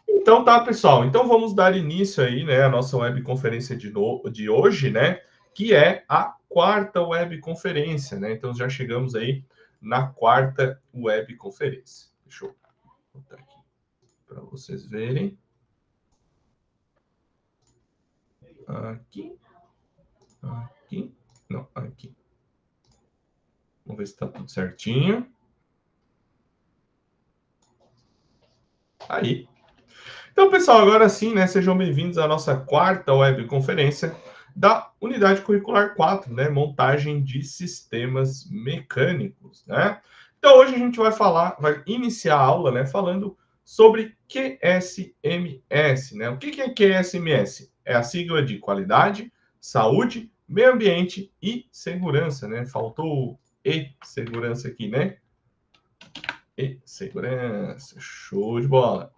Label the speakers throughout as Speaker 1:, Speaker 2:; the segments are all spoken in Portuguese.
Speaker 1: Então tá, pessoal. Então vamos dar início aí, né, à nossa webconferência de hoje, né, que é a quarta webconferência, né? Então já chegamos aí na quarta webconferência. Deixa eu botar aqui para vocês verem. Aqui, aqui, não, aqui. Vamos ver se está tudo certinho. Aí. Então, pessoal, agora sim, né? Sejam bem-vindos à nossa quarta webconferência da Unidade Curricular 4, né? Montagem de sistemas mecânicos, né? Então, hoje a gente vai iniciar a aula, né? Falando sobre QSMS, né? O que é QSMS? É a sigla de qualidade, saúde, meio ambiente e segurança, né? Faltou segurança aqui, né? Segurança, show de bola.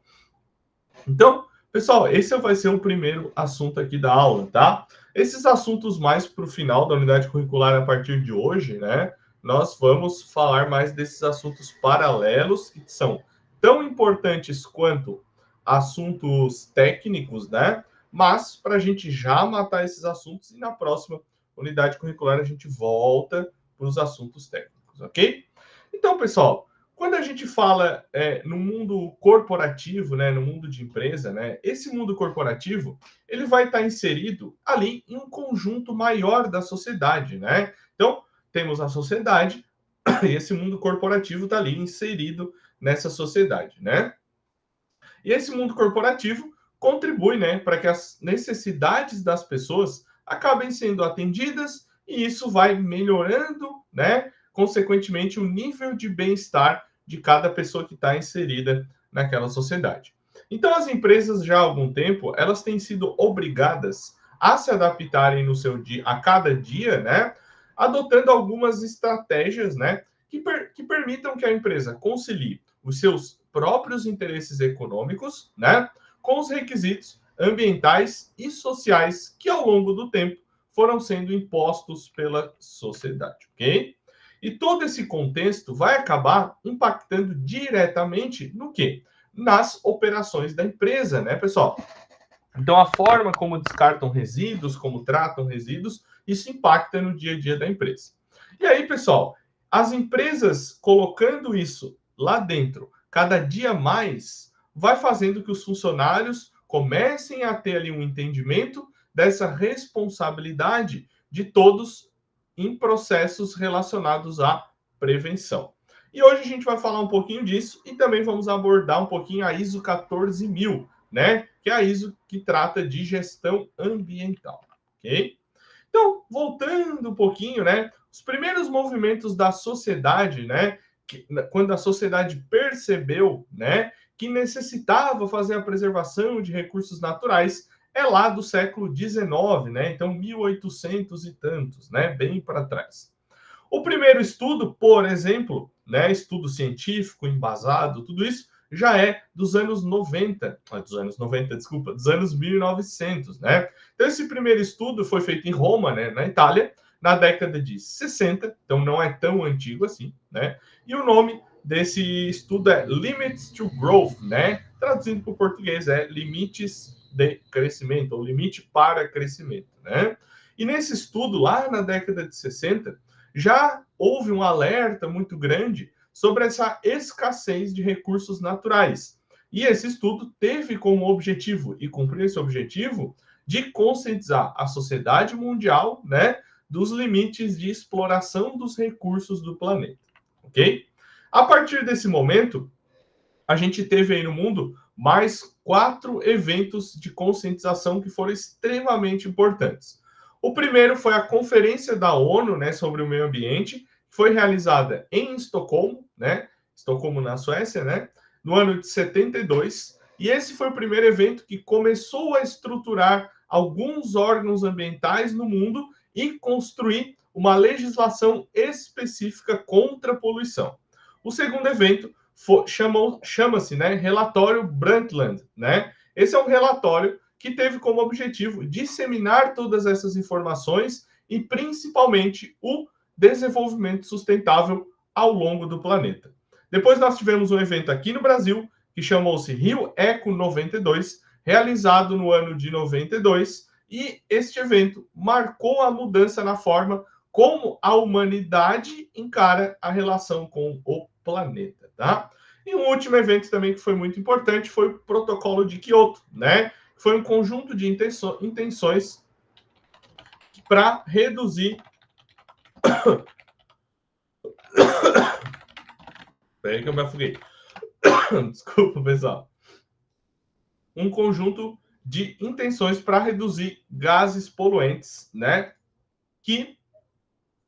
Speaker 1: Então, pessoal, esse vai ser o primeiro assunto aqui da aula, tá? Esses assuntos mais para o final da unidade curricular a partir de hoje, né? Nós vamos falar mais desses assuntos paralelos que são tão importantes quanto assuntos técnicos, né? Mas para a gente já matar esses assuntos e na próxima unidade curricular a gente volta para os assuntos técnicos, ok? Então, pessoal, quando a gente fala no mundo corporativo, né, no mundo de empresa, né, esse mundo corporativo ele vai estar inserido ali em um conjunto maior da sociedade, né? Então temos a sociedade e esse mundo corporativo está ali inserido nessa sociedade, né? E esse mundo corporativo contribui, né, para que as necessidades das pessoas acabem sendo atendidas e isso vai melhorando, né, consequentemente, o nível de bem-estar de cada pessoa que está inserida naquela sociedade. Então, as empresas já há algum tempo elas têm sido obrigadas a se adaptarem no seu dia, a cada dia, né, adotando algumas estratégias, né, que permitam que a empresa concilie os seus próprios interesses econômicos, né, com os requisitos ambientais e sociais que ao longo do tempo foram sendo impostos pela sociedade, ok? E todo esse contexto vai acabar impactando diretamente no quê? Nas operações da empresa, né, pessoal? Então, a forma como descartam resíduos, como tratam resíduos, isso impacta no dia a dia da empresa. E aí, pessoal, as empresas colocando isso lá dentro, cada dia mais, vai fazendo que os funcionários comecem a ter ali um entendimento dessa responsabilidade de todos em processos relacionados à prevenção. E hoje a gente vai falar um pouquinho disso e também vamos abordar um pouquinho a ISO 14000, né? Que é a ISO que trata de gestão ambiental, ok? Então, voltando um pouquinho, né? Os primeiros movimentos da sociedade, né? Quando a sociedade percebeu, né? Que necessitava fazer a preservação de recursos naturais, é lá do século XIX, né? Então, 1800 e tantos, né? Bem para trás. O primeiro estudo, por exemplo, né, estudo científico, embasado, tudo isso, já é dos anos 90, desculpa, dos anos 1900, né? Então, esse primeiro estudo foi feito em Roma, né, na Itália, na década de 60, então não é tão antigo assim, né? E o nome desse estudo é Limits to Growth, né? Traduzindo para o português é limites de crescimento, ou limite para crescimento, né? E nesse estudo, lá na década de 60, já houve um alerta muito grande sobre essa escassez de recursos naturais. E esse estudo teve como objetivo, e cumpriu esse objetivo, de conscientizar a sociedade mundial, né, dos limites de exploração dos recursos do planeta. Ok? A partir desse momento, a gente teve aí no mundo mais 4 eventos de conscientização que foram extremamente importantes. O primeiro foi a Conferência da ONU, né, sobre o Meio Ambiente, que foi realizada em Estocolmo, né, Estocolmo na Suécia, né, no ano de 72, e esse foi o primeiro evento que começou a estruturar alguns órgãos ambientais no mundo e construir uma legislação específica contra a poluição. O segundo evento chama-se, né, Relatório Brundtland, né? Esse é um relatório que teve como objetivo disseminar todas essas informações e principalmente o desenvolvimento sustentável ao longo do planeta. Depois nós tivemos um evento aqui no Brasil, que chamou-se Rio Eco 92, realizado no ano de 92, e este evento marcou a mudança na forma como a humanidade encara a relação com o planeta, tá? E um último evento também que foi muito importante foi o Protocolo de Kyoto, né? Foi um conjunto de intenções para reduzir. Peraí que eu me afoguei. Desculpa, pessoal. Um conjunto de intenções para reduzir gases poluentes, né? Que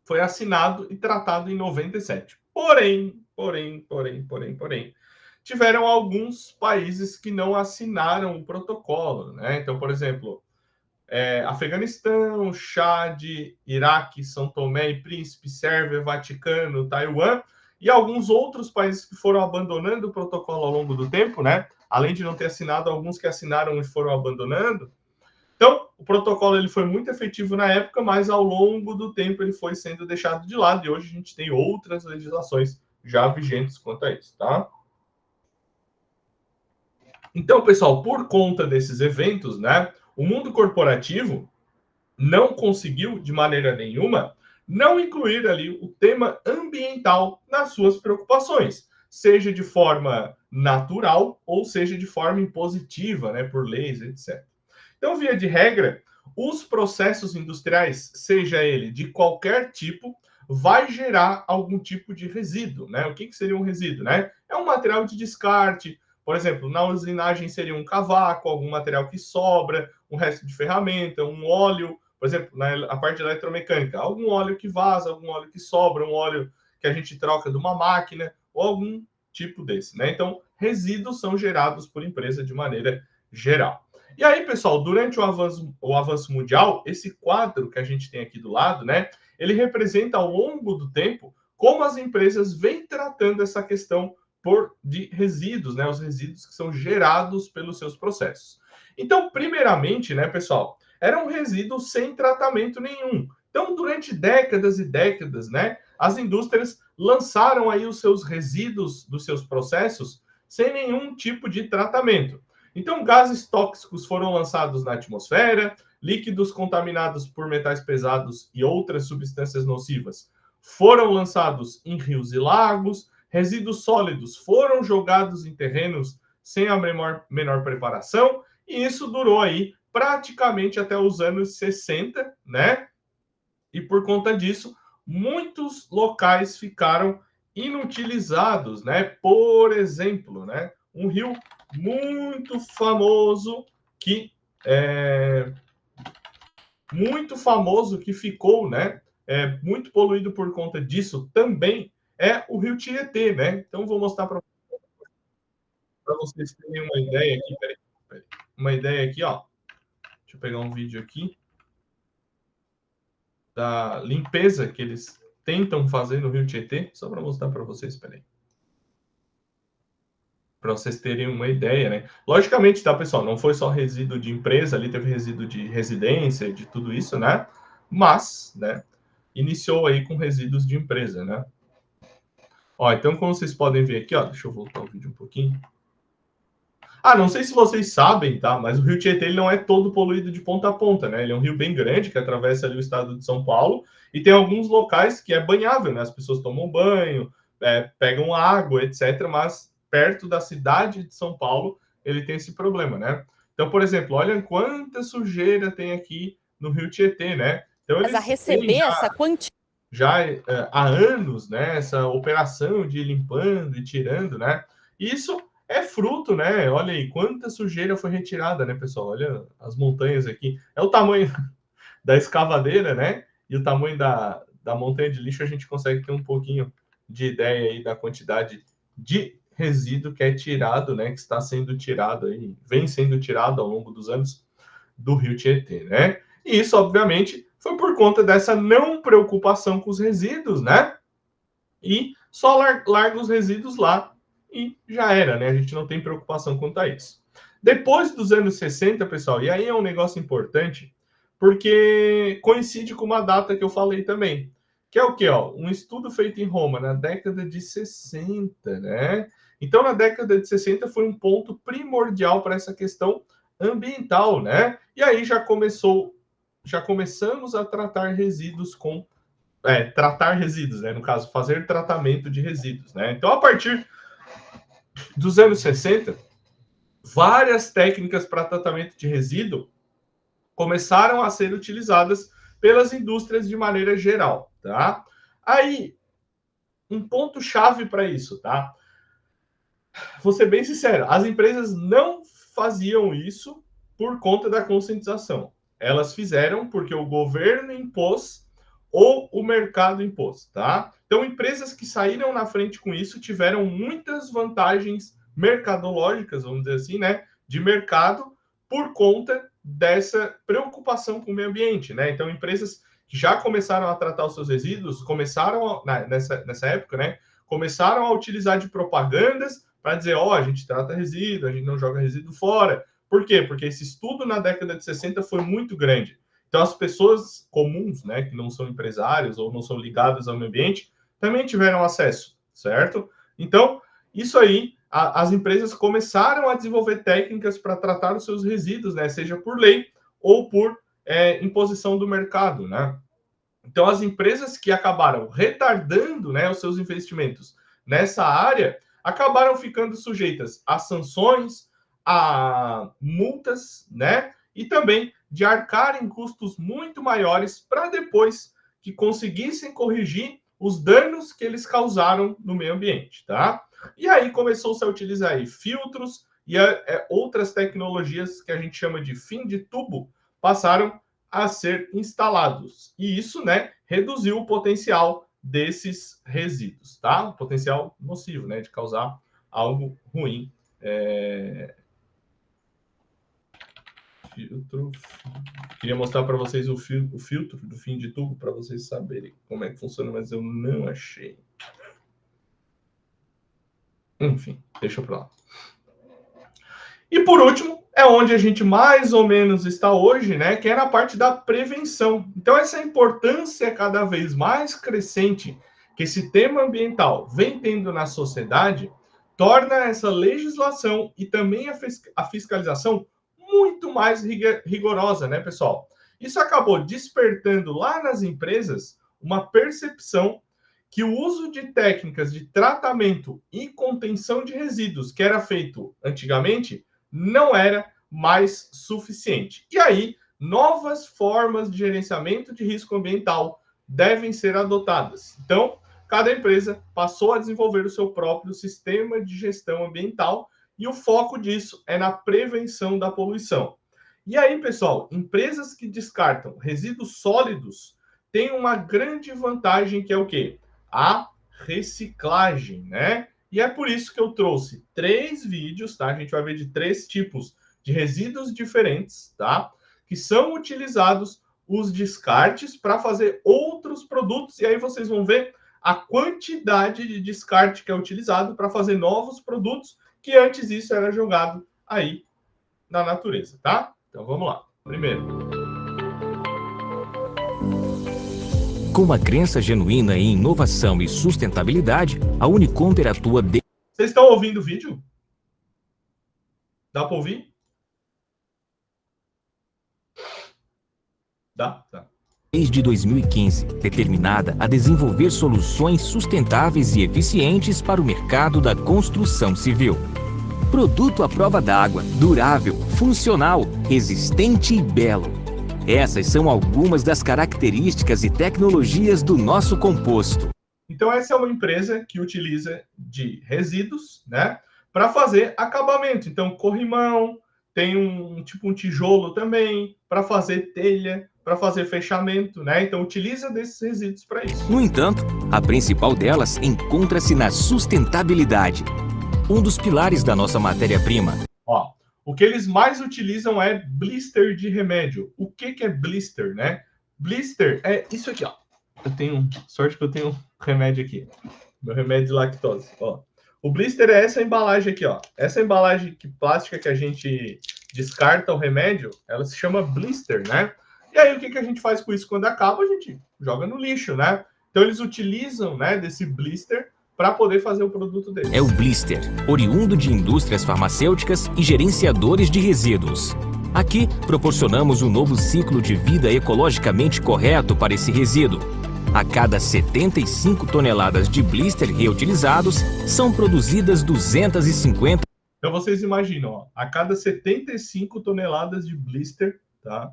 Speaker 1: foi assinado e tratado em 97. Porém, tiveram alguns países que não assinaram o protocolo, né? Então, por exemplo, Afeganistão, Chad, Iraque, São Tomé e Príncipe, Sérvia, Vaticano, Taiwan e alguns outros países que foram abandonando o protocolo ao longo do tempo, né? Além de não ter assinado, alguns que assinaram e foram abandonando. Então, o protocolo ele foi muito efetivo na época, mas ao longo do tempo ele foi sendo deixado de lado e hoje a gente tem outras legislações já vigentes quanto a isso, tá? Então, pessoal, por conta desses eventos, né, o mundo corporativo não conseguiu, de maneira nenhuma, não incluir ali o tema ambiental nas suas preocupações, seja de forma natural ou seja de forma impositiva, né, por leis, etc. Então, via de regra, os processos industriais, seja ele de qualquer tipo, vai gerar algum tipo de resíduo, né? O que seria um resíduo, né? É um material de descarte, por exemplo, na usinagem seria um cavaco, algum material que sobra, um resto de ferramenta, um óleo, por exemplo, na parte eletromecânica, algum óleo que vaza, algum óleo que sobra, um óleo que a gente troca de uma máquina, ou algum tipo desse, né? Então, resíduos são gerados por empresa de maneira geral. E aí, pessoal, durante o avanço mundial, esse quadro que a gente tem aqui do lado, né, ele representa ao longo do tempo como as empresas vêm tratando essa questão de resíduos, né, os resíduos que são gerados pelos seus processos. Então, primeiramente, né, pessoal, era um resíduo sem tratamento nenhum. Então, durante décadas e décadas, né, as indústrias lançaram aí os seus resíduos dos seus processos sem nenhum tipo de tratamento. Então, gases tóxicos foram lançados na atmosfera, líquidos contaminados por metais pesados e outras substâncias nocivas foram lançados em rios e lagos, resíduos sólidos foram jogados em terrenos sem a menor preparação, e isso durou aí praticamente até os anos 60, né? E por conta disso, muitos locais ficaram inutilizados, né? Por exemplo, né? Um rio muito famoso que ficou, né? Muito poluído por conta disso também é o Rio Tietê, né? Então vou mostrar para vocês terem uma ideia aqui, peraí. Uma ideia aqui, ó. Deixa eu pegar um vídeo aqui da limpeza que eles tentam fazer no Rio Tietê, só para mostrar para vocês, peraí. Para vocês terem uma ideia, né? Logicamente, tá, pessoal? Não foi só resíduo de empresa, ali teve resíduo de residência, de tudo isso, né? Mas, né? Iniciou aí com resíduos de empresa, né? Ó, então, como vocês podem ver aqui, ó, deixa eu voltar o vídeo um pouquinho. Ah, não sei se vocês sabem, tá? Mas o Rio Tietê ele não é todo poluído de ponta a ponta, né? Ele é um rio bem grande que atravessa ali o estado de São Paulo e tem alguns locais que é banhável, né? As pessoas tomam banho, pegam água, etc. Mas perto da cidade de São Paulo ele tem esse problema, né? Então, por exemplo, olha quanta sujeira tem aqui no Rio Tietê, né? Então
Speaker 2: Mas a receber essa quantia
Speaker 1: já há anos, né, essa operação de ir limpando e tirando, né? Isso é fruto, né? Olha aí quanta sujeira foi retirada, né, pessoal? Olha as montanhas aqui. É o tamanho da escavadeira, né? E o tamanho da montanha de lixo, a gente consegue ter um pouquinho de ideia aí da quantidade de resíduo que é tirado, né? Que está sendo tirado aí, vem sendo tirado ao longo dos anos do Rio Tietê, né? E isso, obviamente, foi por conta dessa não preocupação com os resíduos, né? E só larga os resíduos lá e já era, né? A gente não tem preocupação quanto a isso. Depois dos anos 60, pessoal, e aí é um negócio importante, porque coincide com uma data que eu falei também, que é o quê? Ó, um estudo feito em Roma na década de 60, né? Então, na década de 60 foi um ponto primordial para essa questão ambiental, né? E aí já começamos a tratar resíduos tratar resíduos, né? No caso, fazer tratamento de resíduos, né? Então, a partir dos anos 60, várias técnicas para tratamento de resíduo começaram a ser utilizadas pelas indústrias de maneira geral, tá? Aí, um ponto-chave para isso, tá? Vou ser bem sincero, as empresas não faziam isso por conta da conscientização. Elas fizeram porque o governo impôs ou o mercado impôs, tá? Então, empresas que saíram na frente com isso tiveram muitas vantagens mercadológicas, vamos dizer assim, né? De mercado por conta dessa preocupação com o meio ambiente, né? Então, empresas que já começaram a tratar os seus resíduos, nessa época, né? Começaram a utilizar de propagandas para dizer, ó, a gente trata resíduo, a gente não joga resíduo fora. Por quê? Porque esse estudo na década de 60 foi muito grande. Então, as pessoas comuns, né, que não são empresários ou não são ligadas ao meio ambiente, também tiveram acesso, certo? Então, isso aí, as empresas começaram a desenvolver técnicas para tratar os seus resíduos, né, seja por lei ou por imposição do mercado, né? Então, as empresas que acabaram retardando, né, os seus investimentos nessa área acabaram ficando sujeitas a sanções, a multas, né? E também de arcarem custos muito maiores para depois que conseguissem corrigir os danos que eles causaram no meio ambiente, tá? E aí começou-se a utilizar aí filtros e outras tecnologias que a gente chama de fim de tubo passaram a ser instalados. E isso, né, reduziu o potencial desses resíduos, tá? O potencial nocivo, né, de causar algo ruim. Filtro. Queria mostrar para vocês o filtro do fim de tubo para vocês saberem como é que funciona, mas eu não achei. Enfim, deixa para lá. E por último, é onde a gente mais ou menos está hoje, né? Que é na parte da prevenção. Então, essa importância cada vez mais crescente que esse tema ambiental vem tendo na sociedade, torna essa legislação e também a fiscalização muito mais rigorosa, né, pessoal? Isso acabou despertando lá nas empresas uma percepção que o uso de técnicas de tratamento e contenção de resíduos que era feito antigamente não era mais suficiente. E aí, novas formas de gerenciamento de risco ambiental devem ser adotadas. Então, cada empresa passou a desenvolver o seu próprio sistema de gestão ambiental e o foco disso é na prevenção da poluição. E aí, pessoal, empresas que descartam resíduos sólidos têm uma grande vantagem que é o quê? A reciclagem, né? E é por isso que eu trouxe 3 vídeos, tá? A gente vai ver de 3 tipos de resíduos diferentes, tá? Que são utilizados os descartes para fazer outros produtos. E aí vocês vão ver a quantidade de descarte que é utilizado para fazer novos produtos, que antes isso era jogado aí na natureza, tá? Então vamos lá. Primeiro.
Speaker 3: Com uma crença genuína em inovação e sustentabilidade, a Unicomper atua de...
Speaker 1: Vocês estão ouvindo o vídeo? Dá para ouvir? Dá? Tá.
Speaker 3: Desde 2015, determinada a desenvolver soluções sustentáveis e eficientes para o mercado da construção civil. Produto à prova d'água, durável, funcional, resistente e belo. Essas são algumas das características e tecnologias do nosso composto.
Speaker 1: Então, essa é uma empresa que utiliza de resíduos, né, para fazer acabamento. Então, corrimão, tem um tijolo também, para fazer telha, para fazer fechamento, né? Então, utiliza desses resíduos para isso.
Speaker 3: No entanto, a principal delas encontra-se na sustentabilidade, um dos pilares da nossa matéria-prima.
Speaker 1: Ó, o que eles mais utilizam é blister de remédio. O que é blister, né? Blister é isso aqui, ó. Eu tenho sorte que eu tenho remédio aqui. Meu remédio de lactose, ó. O blister é essa embalagem aqui, ó. Essa embalagem plástica que a gente descarta o remédio, ela se chama blister, né? E aí, o que a gente faz com isso quando acaba? A gente joga no lixo, né? Então, eles utilizam, né, desse blister para poder fazer o produto deles.
Speaker 3: É o blister, oriundo de indústrias farmacêuticas e gerenciadores de resíduos. Aqui, proporcionamos um novo ciclo de vida ecologicamente correto para esse resíduo. A cada 75 toneladas de blister reutilizados, são produzidas 250.
Speaker 1: Então vocês imaginam, ó, a cada 75 toneladas de blister, tá?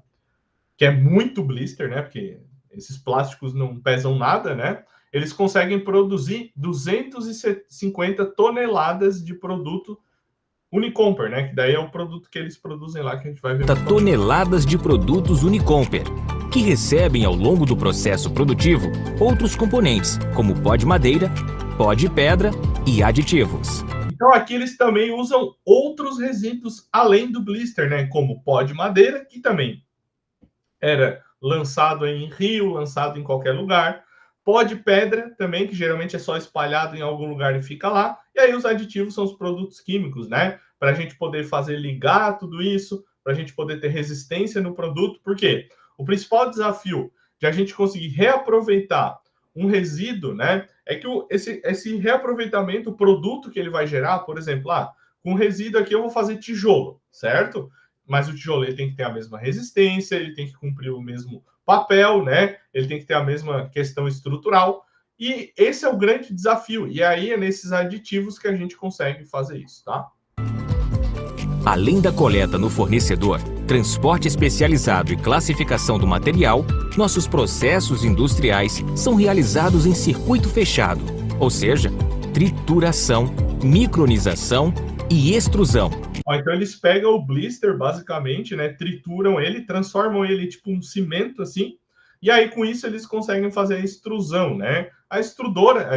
Speaker 1: Que é muito blister, né? Porque esses plásticos não pesam nada, né? Eles conseguem produzir 250 toneladas de produto Unicomper, né? Que daí é o produto que eles produzem lá, que a gente vai ver.
Speaker 3: Toneladas de produtos Unicomper, que recebem ao longo do processo produtivo outros componentes, como pó de madeira, pó de pedra e aditivos.
Speaker 1: Então aqui eles também usam outros resíduos além do blister, né? Como pó de madeira, que também era lançado em rio, lançado em qualquer lugar. Pó de pedra também, que geralmente é só espalhado em algum lugar e fica lá. E aí os aditivos são os produtos químicos, né? Para a gente poder fazer ligar tudo isso, para a gente poder ter resistência no produto. Por quê? O principal desafio de a gente conseguir reaproveitar um resíduo, né? É que esse reaproveitamento, o produto que ele vai gerar, por exemplo, com resíduo aqui eu vou fazer tijolo, certo? Mas o tijolo ele tem que ter a mesma resistência, ele tem que cumprir o mesmo papel, né? Ele tem que ter a mesma questão estrutural. E esse é o grande desafio. E aí é nesses aditivos que a gente consegue fazer isso, tá?
Speaker 3: Além da coleta no fornecedor, transporte especializado e classificação do material, nossos processos industriais são realizados em circuito fechado, ou seja, trituração, micronização e extrusão.
Speaker 1: Então eles pegam o blister, basicamente, né? Trituram ele, transformam ele tipo um cimento assim, e aí com isso eles conseguem fazer a extrusão, né? A extrusora,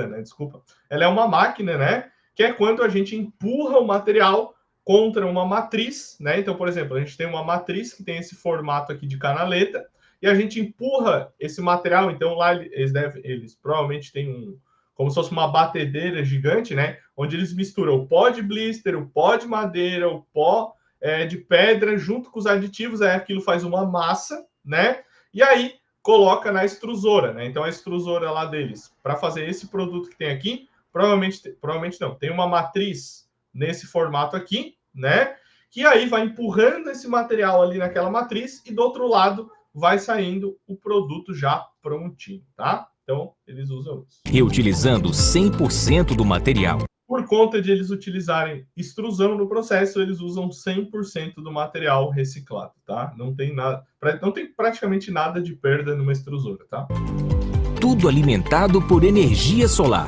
Speaker 1: né? Desculpa, ela é uma máquina, né? Que é quando a gente empurra o material contra uma matriz, né? Então, por exemplo, a gente tem uma matriz que tem esse formato aqui de canaleta, e a gente empurra esse material, então lá eles provavelmente têm como se fosse uma batedeira gigante, né? Onde eles misturam o pó de blister, o pó de madeira, o pó de pedra, junto com os aditivos, aí aquilo faz uma massa, né? E aí coloca na extrusora, né? Então a extrusora lá deles, para fazer esse produto que tem aqui, provavelmente não, tem uma matriz nesse formato aqui, né? Que aí vai empurrando esse material ali naquela matriz e do outro lado vai saindo o produto já prontinho, tá? Então, eles usam isso.
Speaker 3: Reutilizando 100% do material.
Speaker 1: Por conta de eles utilizarem extrusão no processo, eles usam 100% do material reciclado, tá? Não tem praticamente nada de perda numa extrusora, tá?
Speaker 3: Tudo alimentado por energia solar.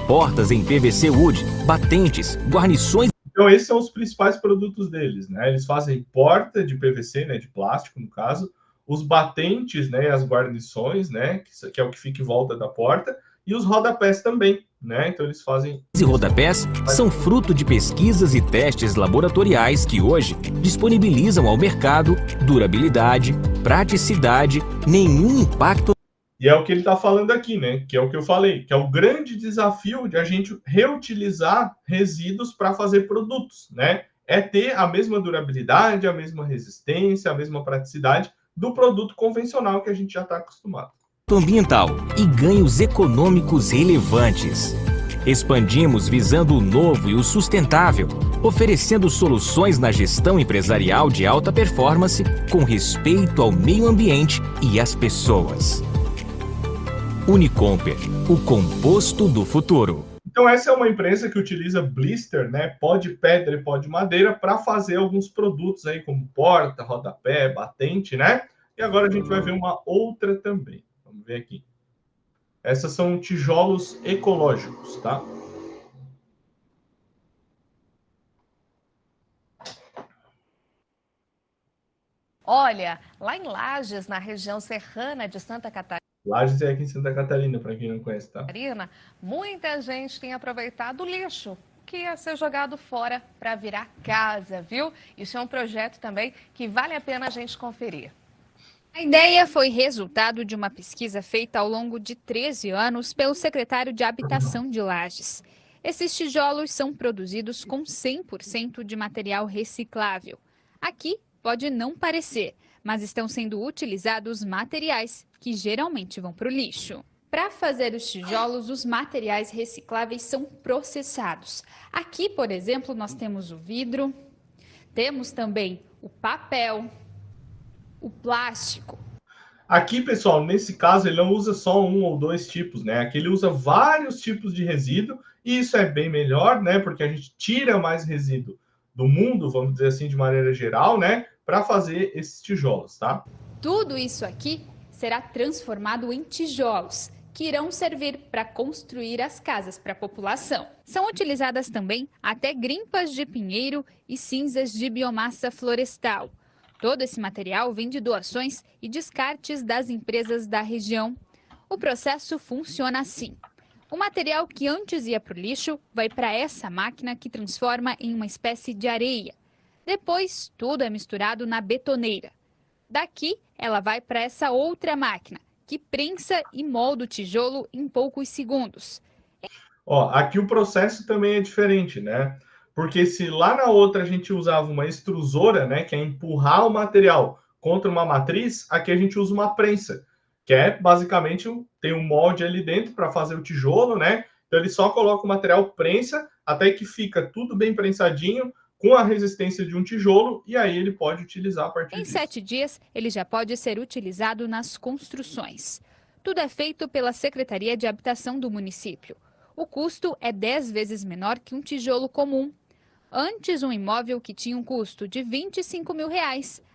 Speaker 3: Portas em PVC wood, batentes, guarnições.
Speaker 1: Então, esses são os principais produtos deles, né? Eles fazem porta de PVC, né? De plástico, no caso. Os batentes, né, as guarnições, né, que é o que fica em volta da porta, e os rodapés também, né? Então eles fazem...
Speaker 3: Esses rodapés são fruto de pesquisas e testes laboratoriais que hoje disponibilizam ao mercado durabilidade, praticidade, nenhum impacto.
Speaker 1: E é o que ele está falando aqui, né? Que é o que eu falei, que é o grande desafio de a gente reutilizar resíduos para fazer produtos, né? É ter a mesma durabilidade, a mesma resistência, a mesma praticidade do produto convencional que a gente já está acostumado.
Speaker 3: Ambiental e ganhos econômicos relevantes. Expandimos visando o novo e o sustentável, oferecendo soluções na gestão empresarial de alta performance com respeito ao meio ambiente e às pessoas. Unicomper, o composto do futuro.
Speaker 1: Então essa é uma empresa que utiliza blister, né, pó de pedra e pó de madeira para fazer alguns produtos aí como porta, rodapé, batente, né? E agora a gente vai ver uma outra também. Vamos ver aqui. Essas são tijolos ecológicos, tá?
Speaker 2: Olha, lá em Lages, na região serrana de Santa Catarina,
Speaker 1: Lages é aqui em Santa Catarina, para quem não conhece, tá?
Speaker 2: muita gente tem aproveitado o lixo que ia ser jogado fora para virar casa, viu? Isso é um projeto também que vale a pena a gente conferir.
Speaker 4: A ideia foi resultado de uma pesquisa feita ao longo de 13 anos pelo secretário de Habitação de Lages. Esses tijolos são produzidos com 100% de material reciclável. Aqui pode não parecer, mas estão sendo utilizados materiais que geralmente vão para o lixo. Para fazer os tijolos, os materiais recicláveis são processados. Aqui, por exemplo, nós temos o vidro, temos também o papel, o plástico.
Speaker 1: Aqui, pessoal, nesse caso, ele não usa só um ou dois tipos, né? Aqui ele usa vários tipos de resíduo, e isso é bem melhor, né? Porque a gente tira mais resíduo do mundo, vamos dizer assim, de maneira geral, né? Para fazer esses tijolos, tá?
Speaker 4: Tudo isso aqui será transformado em tijolos, que irão servir para construir as casas para a população. São utilizadas também até grimpas de pinheiro e cinzas de biomassa florestal. Todo esse material vem de doações e descartes das empresas da região. O processo funciona assim. O material que antes ia para o lixo vai para essa máquina que transforma em uma espécie de areia. Depois, tudo é misturado na betoneira. Daqui, ela vai para essa outra máquina, que prensa e molda o tijolo em poucos segundos.
Speaker 1: Ó, aqui o processo também é diferente, né? Porque se lá na outra a gente usava uma extrusora, né, que é empurrar o material contra uma matriz, aqui a gente usa uma prensa, que é basicamente tem um molde ali dentro para fazer o tijolo, né? Então ele só coloca o material, prensa, até que fica tudo bem prensadinho, com a resistência de um tijolo, e aí ele pode utilizar a partir disso.
Speaker 4: Em 7 dias, ele já pode ser utilizado nas construções. Tudo é feito pela Secretaria de Habitação do município. O custo é 10 vezes menor que um tijolo comum. Antes, um imóvel que tinha um custo de R$25 mil,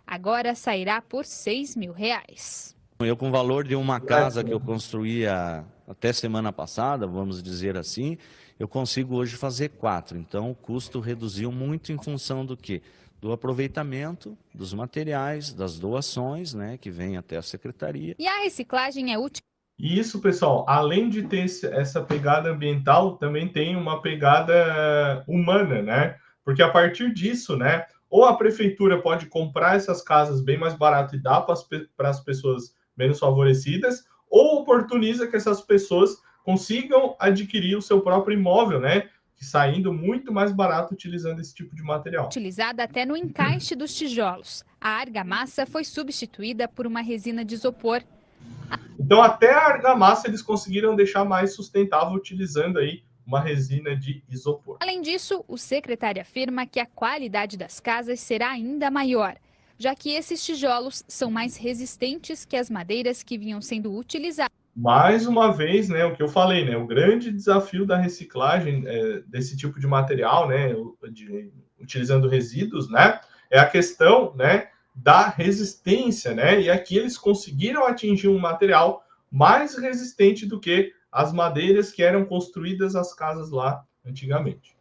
Speaker 4: agora sairá por R$6 mil.
Speaker 5: Eu, com o valor de uma casa que eu construía até semana passada, vamos dizer assim, eu consigo hoje fazer 4. Então, o custo reduziu muito em função do quê? Do aproveitamento dos materiais, das doações, né, que vem até a secretaria.
Speaker 4: E a reciclagem é útil.
Speaker 1: E isso, pessoal, além de ter essa pegada ambiental, também tem uma pegada humana, né? Porque a partir disso, né, ou a prefeitura pode comprar essas casas bem mais barato e dar para as pessoas menos favorecidas, ou oportuniza que essas pessoas consigam adquirir o seu próprio imóvel, né? Saindo muito mais barato utilizando esse tipo de material.
Speaker 4: Utilizada até no encaixe dos tijolos. A argamassa foi substituída por uma resina de isopor.
Speaker 1: Então, até a argamassa eles conseguiram deixar mais sustentável utilizando aí uma resina de isopor.
Speaker 4: Além disso, o secretário afirma que a qualidade das casas será ainda maior, já que esses tijolos são mais resistentes que as madeiras que vinham sendo utilizadas.
Speaker 1: Mais uma vez, né, o que eu falei, né, o grande desafio da reciclagem desse tipo de material, né, utilizando resíduos, né, é a questão, né, da resistência, né, e aqui eles conseguiram atingir um material mais resistente do que as madeiras que eram construídas as casas lá antigamente.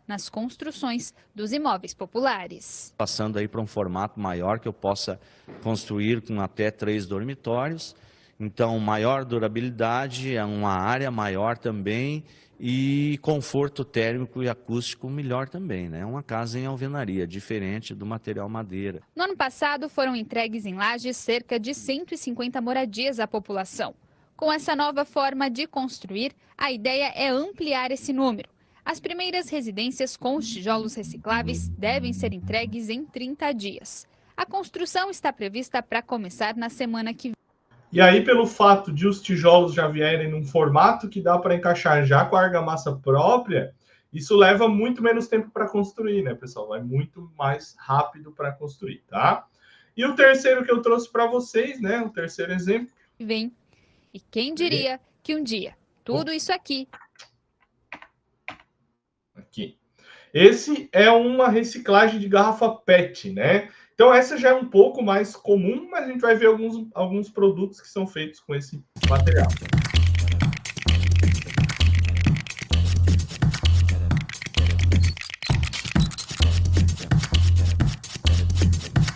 Speaker 4: Nas construções dos imóveis populares.
Speaker 5: Passando aí para um formato maior que eu possa construir com até 3 dormitórios. Então, maior durabilidade, uma área maior também e conforto térmico e acústico melhor também, né? Uma casa em alvenaria, diferente do material madeira.
Speaker 4: No ano passado, foram entregues em Lages cerca de 150 moradias à população. Com essa nova forma de construir, a ideia é ampliar esse número. As primeiras residências com os tijolos recicláveis devem ser entregues em 30 dias. A construção está prevista para começar na semana que vem.
Speaker 1: E aí, pelo fato de os tijolos já vierem num formato que dá para encaixar já com a argamassa própria, isso leva muito menos tempo para construir, né, pessoal? Vai muito mais rápido para construir, tá? E o terceiro que eu trouxe para vocês, né, o terceiro exemplo.
Speaker 4: Vem. E quem diria que um dia tudo isso aqui.
Speaker 1: Esse é uma reciclagem de garrafa PET, né? Então, essa já é um pouco mais comum, mas a gente vai ver alguns produtos que são feitos com esse material.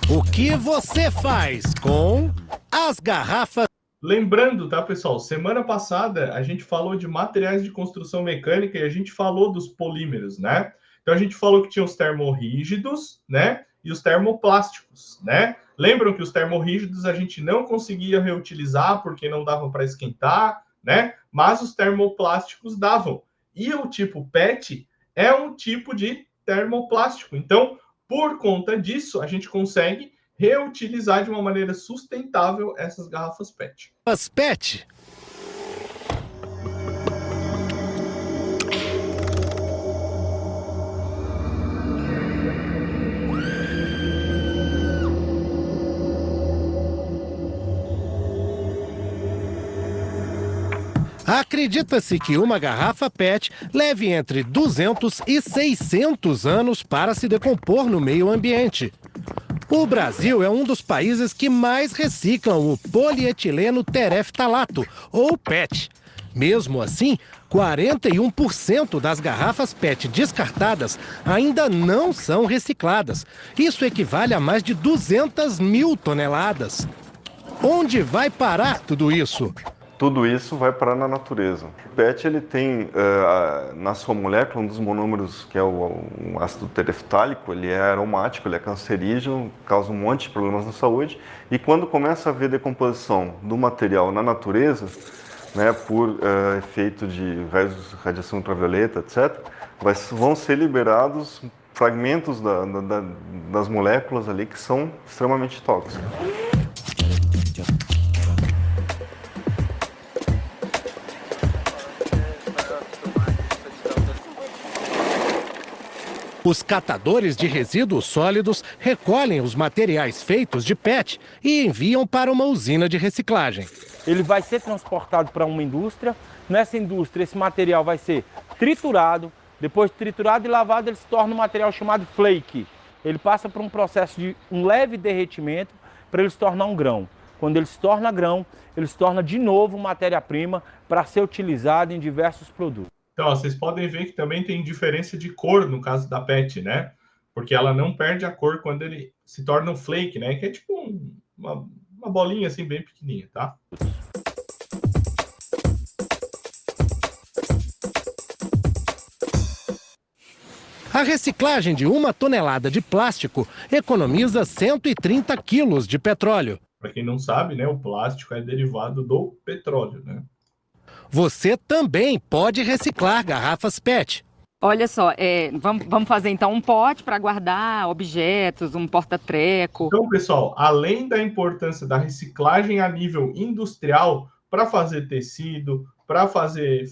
Speaker 6: O que você faz com as garrafas?
Speaker 1: Lembrando, tá, pessoal? Semana passada a gente falou de materiais de construção mecânica e a gente falou dos polímeros, né? Então, a gente falou que tinha os termorrígidos, né? E os termoplásticos, né? Lembram que os termorrígidos a gente não conseguia reutilizar porque não dava para esquentar, né? Mas os termoplásticos davam. E o tipo PET é um tipo de termoplástico. Então, por conta disso, a gente consegue reutilizar de uma maneira sustentável essas garrafas PET.
Speaker 6: As PET. Acredita-se que uma garrafa PET leve entre 200 e 600 anos para se decompor no meio ambiente. O Brasil é um dos países que mais reciclam o polietileno tereftalato, ou PET. Mesmo assim, 41% das garrafas PET descartadas ainda não são recicladas. Isso equivale a mais de 200 mil toneladas. Onde vai parar tudo isso?
Speaker 7: Tudo isso vai parar na natureza. O PET ele tem na sua molécula um dos monômeros que é o ácido tereftálico, ele é aromático, ele é cancerígeno, causa um monte de problemas na saúde. E quando começa a haver decomposição do material na natureza, né, por efeito de radiação ultravioleta, etc., vão ser liberados fragmentos das moléculas ali que são extremamente tóxicos.
Speaker 6: Os catadores de resíduos sólidos recolhem os materiais feitos de PET e enviam para uma usina de reciclagem.
Speaker 8: Ele vai ser transportado para uma indústria. Nessa indústria, esse material vai ser triturado. Depois de triturado e lavado, ele se torna um material chamado flake. Ele passa por um processo de um leve derretimento para ele se tornar um grão. Quando ele se torna grão, ele se torna de novo matéria-prima para ser utilizado em diversos produtos.
Speaker 1: Então, ó, vocês podem ver que também tem diferença de cor no caso da PET, né? Porque ela não perde a cor quando ele se torna um flake, né? Que é tipo uma bolinha assim bem pequenininha, tá?
Speaker 6: A reciclagem de 1 tonelada de plástico economiza 130 quilos de petróleo.
Speaker 1: Para quem não sabe, né? O plástico é derivado do petróleo, né?
Speaker 6: Você também pode reciclar garrafas PET.
Speaker 9: Olha só, vamos fazer então um pote para guardar objetos, um porta-treco.
Speaker 1: Então, pessoal, além da importância da reciclagem a nível industrial para fazer tecido, para fazer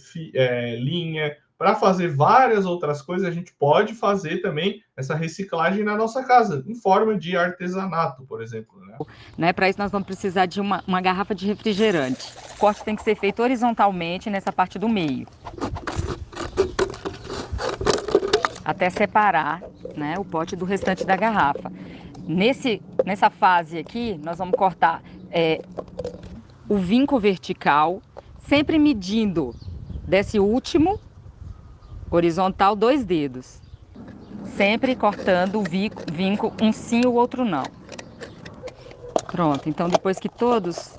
Speaker 1: linha, para fazer várias outras coisas, a gente pode fazer também essa reciclagem na nossa casa, em forma de artesanato, por exemplo.
Speaker 9: Né? Para isso nós vamos precisar de uma garrafa de refrigerante. O corte tem que ser feito horizontalmente nessa parte do meio. Até separar, né, o pote do restante da garrafa. Nessa fase aqui, nós vamos cortar o vinco vertical, sempre medindo desse último horizontal 2 dedos. Sempre cortando o vinco um sim e o outro não. Pronto, então depois que todos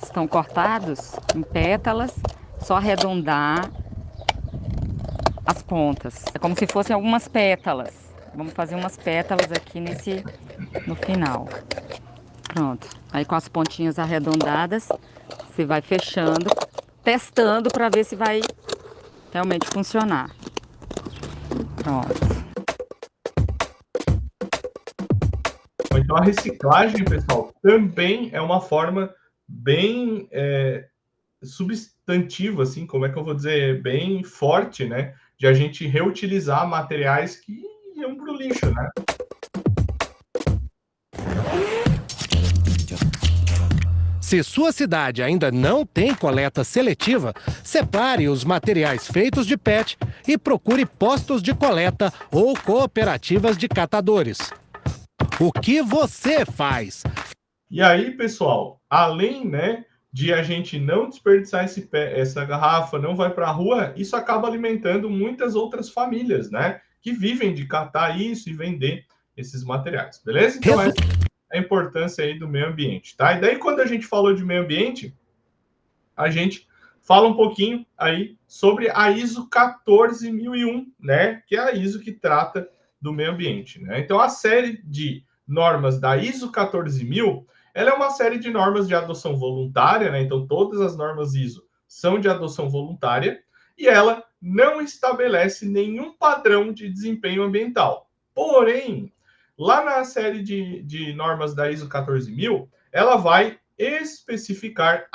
Speaker 9: estão cortados em pétalas, só arredondar as pontas. É como se fossem algumas pétalas. Vamos fazer umas pétalas aqui no final. Pronto. Aí com as pontinhas arredondadas, você vai fechando, testando para ver se vai realmente funcionar. Pronto.
Speaker 1: Então a reciclagem, pessoal, também é uma forma bem substantiva, assim, como é que eu vou dizer, bem forte, né? De a gente reutilizar materiais que iam para o lixo, né?
Speaker 6: Se sua cidade ainda não tem coleta seletiva, separe os materiais feitos de PET e procure postos de coleta ou cooperativas de catadores. O que você faz?
Speaker 1: E aí, pessoal, além, né, de a gente não desperdiçar essa garrafa, não vai para a rua, isso acaba alimentando muitas outras famílias, né? Que vivem de catar isso e vender esses materiais, beleza? Então, essa é a importância aí do meio ambiente, tá? E daí, quando a gente falou de meio ambiente, a gente fala um pouquinho aí sobre a ISO 14001, né? Que é a ISO que trata do meio ambiente, né? Então, a série de normas da ISO 14000, ela é uma série de normas de adoção voluntária, né? Então, todas as normas ISO são de adoção voluntária e ela não estabelece nenhum padrão de desempenho ambiental. Porém, lá na série de normas da ISO 14000, ela vai especificar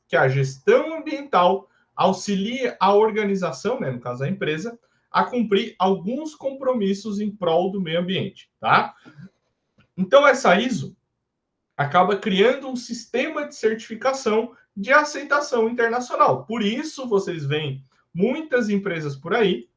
Speaker 1: que a gestão ambiental auxilia a organização, né, no caso a empresa, a cumprir alguns compromissos em prol do meio ambiente, tá? Então, essa ISO acaba criando um sistema de certificação de aceitação internacional. Por isso, vocês veem muitas empresas por aí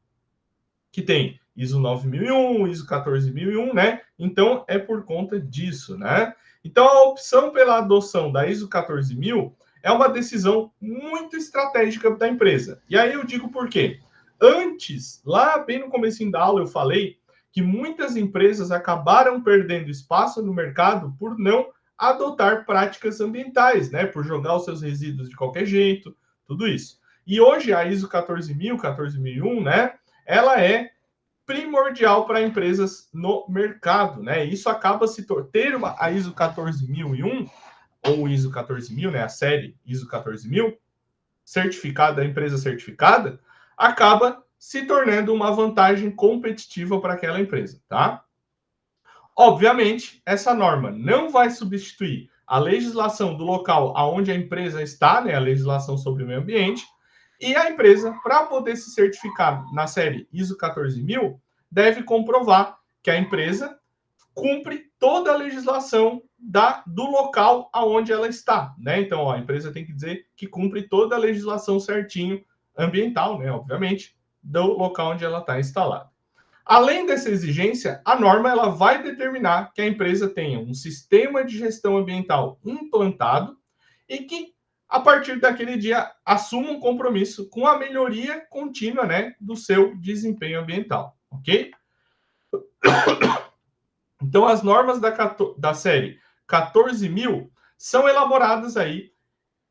Speaker 1: que tem ISO 9001, ISO 14001, né? Então, é por conta disso, né? Então, a opção pela adoção da ISO 14000 é uma decisão muito estratégica da empresa. E aí eu digo por quê. Antes, lá bem no comecinho da aula, eu falei que muitas empresas acabaram perdendo espaço no mercado por não adotar práticas ambientais, né? Por jogar os seus resíduos de qualquer jeito, tudo isso. E hoje a ISO 14000, 14001, né? Ela é primordial para empresas no mercado, né? Isso acaba se ter a ISO 14001 ou ISO 14000, né? A série ISO 14000 certificada, a empresa certificada, acaba se tornando uma vantagem competitiva para aquela empresa, tá? Obviamente, essa norma não vai substituir a legislação do local aonde a empresa está, né? A legislação sobre o meio ambiente. E a empresa, para poder se certificar na série ISO 14000, deve comprovar que a empresa cumpre toda a legislação do local aonde ela está, né? Então, ó, a empresa tem que dizer que cumpre toda a legislação certinho, ambiental, né? Obviamente, do local onde ela está instalada. Além dessa exigência, a norma ela vai determinar que a empresa tenha um sistema de gestão ambiental implantado e que a partir daquele dia, assuma um compromisso com a melhoria contínua, né, do seu desempenho ambiental, ok? Então, as normas da série 14000 são elaboradas aí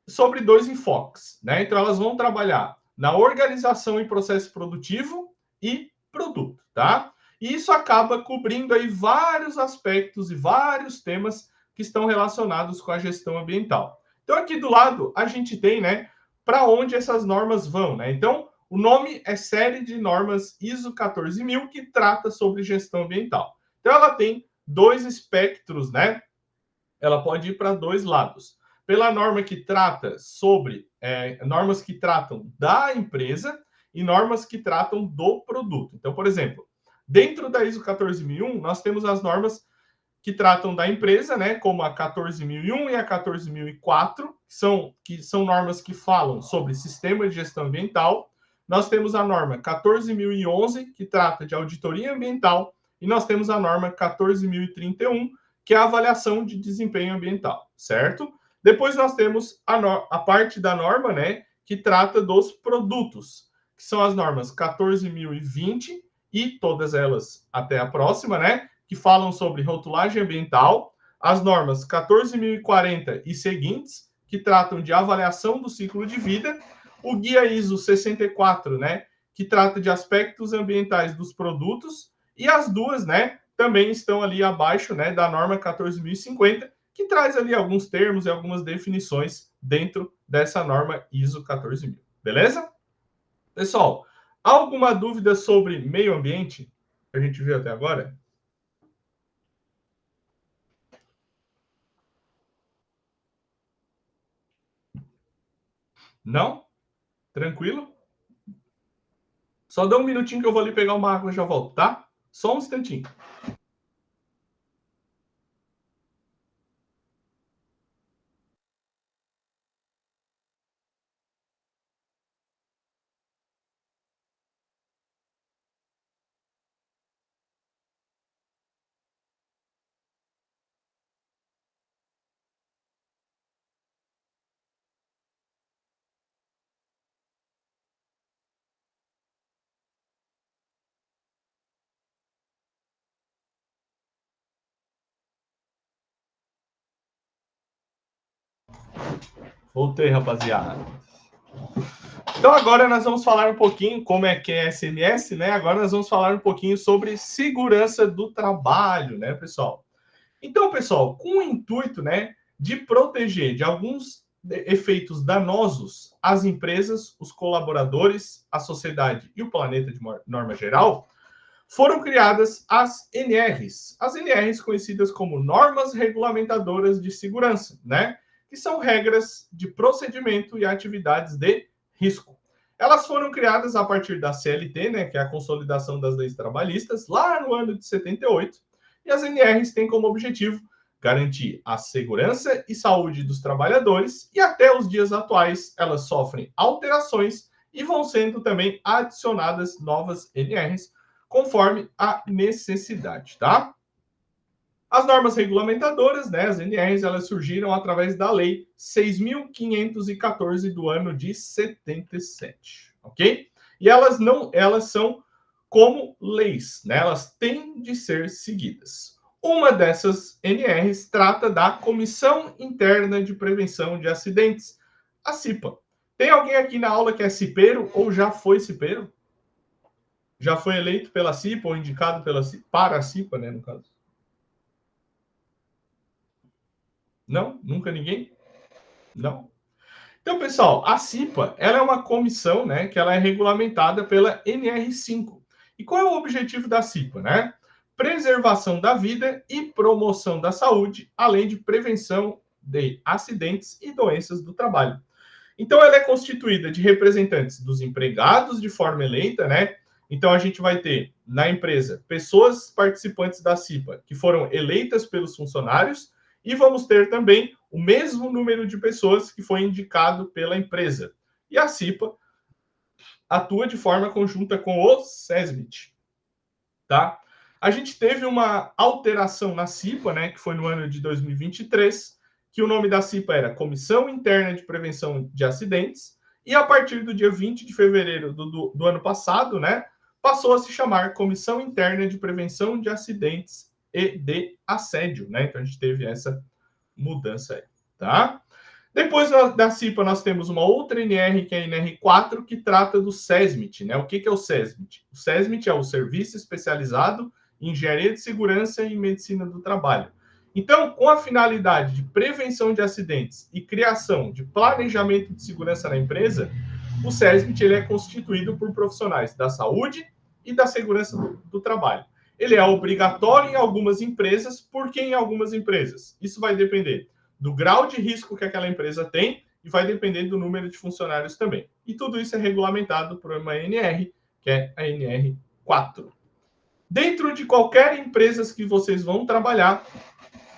Speaker 1: sobre dois enfoques, né? Então, elas vão trabalhar na organização e processo produtivo e produto, tá? E isso acaba cobrindo aí vários aspectos e vários temas que estão relacionados com a gestão ambiental. Então, aqui do lado, a gente tem, né, para onde essas normas vão, né? Então, o nome é Série de Normas ISO 14000, que trata sobre gestão ambiental. Então, ela tem dois espectros, né? Ela pode ir para dois lados. Pela norma que trata sobre normas que tratam da empresa e normas que tratam do produto. Então, por exemplo, dentro da ISO 14001, nós temos as normas que tratam da empresa, né, como a 14001 e a 14004, que são normas que falam sobre sistema de gestão ambiental. Nós temos a norma 14011, que trata de auditoria ambiental, e nós temos a norma 14031, que é a avaliação de desempenho ambiental, certo? Depois nós temos a parte da norma, né, que trata dos produtos, que são as normas 14020 e todas elas até a próxima, né, que falam sobre rotulagem ambiental, as normas 14040 e seguintes, que tratam de avaliação do ciclo de vida, o guia ISO 64, né, que trata de aspectos ambientais dos produtos, e as duas, né, também estão ali abaixo, né, da norma 14050, que traz ali alguns termos e algumas definições dentro dessa norma ISO 14000. Beleza? Pessoal, alguma dúvida sobre meio ambiente que a gente viu até agora? Não? Tranquilo? Só dá um minutinho que eu vou ali pegar uma água e já volto, tá? Só um instantinho. Voltei, rapaziada. Então agora nós vamos falar um pouquinho como é que é SMS, né? Agora nós vamos falar um pouquinho sobre segurança do trabalho, né, pessoal? Então, pessoal, com o intuito, né, de proteger de alguns efeitos danosos as empresas, os colaboradores, a sociedade e o planeta de norma geral, foram criadas as NRs. As NRs conhecidas como Normas Regulamentadoras de Segurança, né? Que são regras de procedimento e atividades de risco. Elas foram criadas a partir da CLT, né, que é a Consolidação das Leis Trabalhistas, lá no ano de 78, e as NRs têm como objetivo garantir a segurança e saúde dos trabalhadores, e até os dias atuais elas sofrem alterações e vão sendo também adicionadas novas NRs conforme a necessidade, tá? As normas regulamentadoras, né, as NRs, elas surgiram através da Lei 6.514 do ano de 77, ok? E elas são como leis, né? Elas têm de ser seguidas. Uma dessas NRs trata da Comissão Interna de Prevenção de Acidentes, a CIPA. Tem alguém aqui na aula que é cipeiro ou já foi cipeiro? Já foi eleito pela CIPA ou indicado para a CIPA, né, no caso? Não? Nunca ninguém? Não? Então, pessoal, a CIPA, ela é uma comissão, né, que ela é regulamentada pela NR5. E qual é o objetivo da CIPA, né? Preservação da vida e promoção da saúde, além de prevenção de acidentes e doenças do trabalho. Então, ela é constituída de representantes dos empregados de forma eleita, né? Então, a gente vai ter na empresa pessoas participantes da CIPA que foram eleitas pelos funcionários, e vamos ter também o mesmo número de pessoas que foi indicado pela empresa. E a CIPA atua de forma conjunta com o SESMIT, tá? A gente teve uma alteração na CIPA, né, que foi no ano de 2023, que o nome da CIPA era Comissão Interna de Prevenção de Acidentes, e a partir do dia 20 de fevereiro do ano passado, né, passou a se chamar Comissão Interna de Prevenção de Acidentes e de Assédio, né? Então a gente teve essa mudança aí, tá? Depois da CIPA nós temos uma outra NR, que é a NR4, que trata do SESMIT, né? O que é o SESMIT? O SESMIT é o Serviço Especializado em Engenharia de Segurança e Medicina do Trabalho. Então, com a finalidade de prevenção de acidentes e criação de planejamento de segurança na empresa, o SESMIT ele é constituído por profissionais da saúde e da segurança do trabalho. Ele é obrigatório em algumas empresas, porque em algumas empresas? Isso vai depender do grau de risco que aquela empresa tem e vai depender do número de funcionários também. E tudo isso é regulamentado por uma NR, que é a NR4. Dentro de qualquer empresa que vocês vão trabalhar,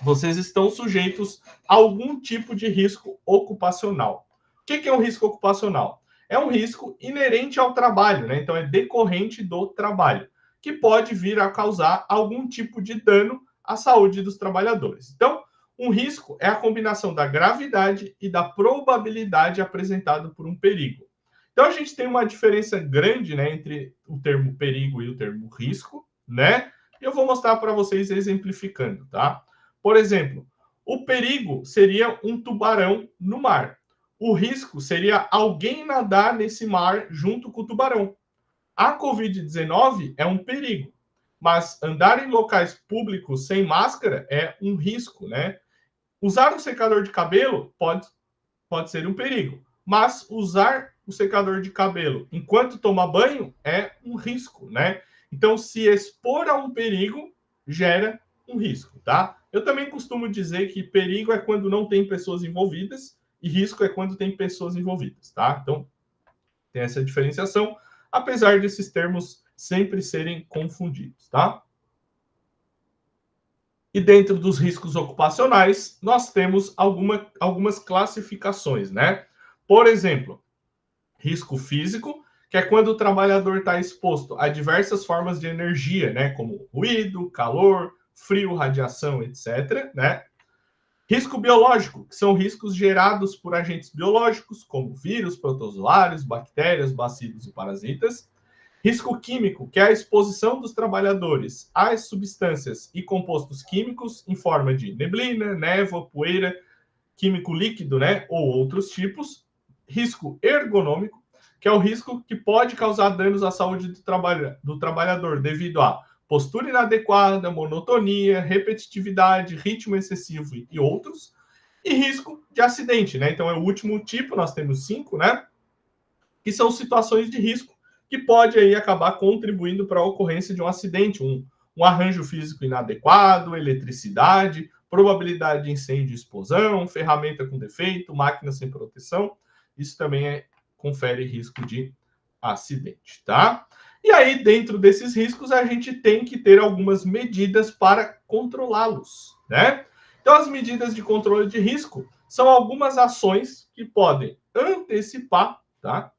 Speaker 1: vocês estão sujeitos a algum tipo de risco ocupacional. O que é um risco ocupacional? É um risco inerente ao trabalho, né? Então, é decorrente do trabalho, que pode vir a causar algum tipo de dano à saúde dos trabalhadores. Então, um risco é a combinação da gravidade e da probabilidade apresentada por um perigo. Então, a gente tem uma diferença grande, né, entre o termo perigo e o termo risco, né? E eu vou mostrar para vocês exemplificando, tá? Por exemplo, o perigo seria um tubarão no mar. O risco seria alguém nadar nesse mar junto com o tubarão. A Covid-19 é um perigo, mas andar em locais públicos sem máscara é um risco, né? Usar um secador de cabelo pode ser um perigo, mas usar o secador de cabelo enquanto toma banho é um risco, né? Então, se expor a um perigo gera um risco, tá? Eu também costumo dizer que perigo é quando não tem pessoas envolvidas e risco é quando tem pessoas envolvidas, tá? Então, tem essa diferenciação, apesar desses termos sempre serem confundidos, tá? E dentro dos riscos ocupacionais, nós temos algumas classificações, né? Por exemplo, risco físico, que é quando o trabalhador está exposto a diversas formas de energia, né? Como ruído, calor, frio, radiação, etc., né? Risco biológico, que são riscos gerados por agentes biológicos, como vírus, protozoários, bactérias, bacilos e parasitas. Risco químico, que é a exposição dos trabalhadores às substâncias e compostos químicos em forma de neblina, névoa, poeira, químico líquido, né, ou outros tipos. Risco ergonômico, que é o risco que pode causar danos à saúde do trabalhador devido a postura inadequada, monotonia, repetitividade, ritmo excessivo e outros. E risco de acidente, né? Então é o último tipo, nós temos 5, né? Que são situações de risco que pode aí acabar contribuindo para a ocorrência de um acidente, um arranjo físico inadequado, eletricidade, probabilidade de incêndio e explosão, ferramenta com defeito, máquina sem proteção. Isso também confere risco de acidente, tá? E aí, dentro desses riscos, a gente tem que ter algumas medidas para controlá-los, né? Então, Então, as medidas de controle de risco são algumas ações que podem antecipar, tá,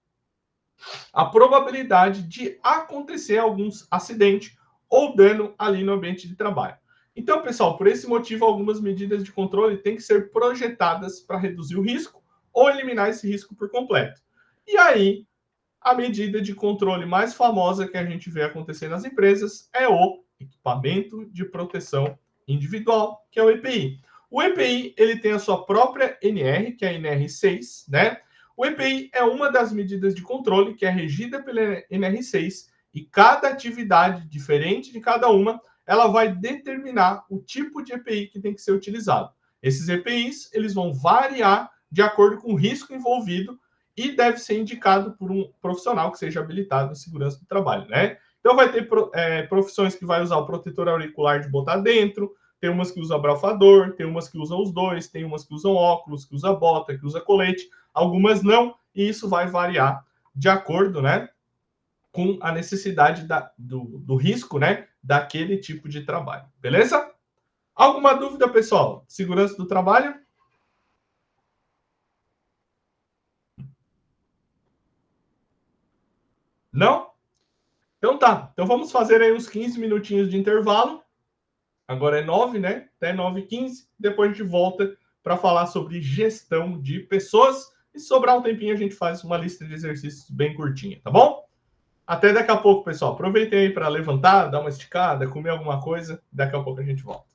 Speaker 1: a probabilidade de acontecer algum acidente ou dano ali no ambiente de trabalho. Então, pessoal, por esse motivo, algumas medidas de controle têm que ser projetadas para reduzir o risco ou eliminar esse risco por completo. E aí, a medida de controle mais famosa que a gente vê acontecer nas empresas é o equipamento de proteção individual, que é o EPI. O EPI, ele tem a sua própria NR, que é a NR6, né? O EPI é uma das medidas de controle que é regida pela NR6 e cada atividade diferente de cada uma, ela vai determinar o tipo de EPI que tem que ser utilizado. Esses EPIs, eles vão variar de acordo com o risco envolvido e deve ser indicado por um profissional que seja habilitado em segurança do trabalho, né? Então vai ter profissões que vai usar o protetor auricular de botar dentro, tem umas que usam abafador, tem umas que usam os dois, tem umas que usam óculos, que usa bota, que usa colete, algumas não, e isso vai variar de acordo, né, com a necessidade do risco, né, daquele tipo de trabalho, beleza? Alguma dúvida, pessoal? Segurança do trabalho? Não? Então tá. Então vamos fazer aí uns 15 minutinhos de intervalo. Agora é 9, né? Até 9h15. Depois a gente volta para falar sobre gestão de pessoas. E se sobrar um tempinho, a gente faz uma lista de exercícios bem curtinha, tá bom? Até daqui a pouco, pessoal. Aproveitem aí para levantar, dar uma esticada, comer alguma coisa. Daqui a pouco a gente volta.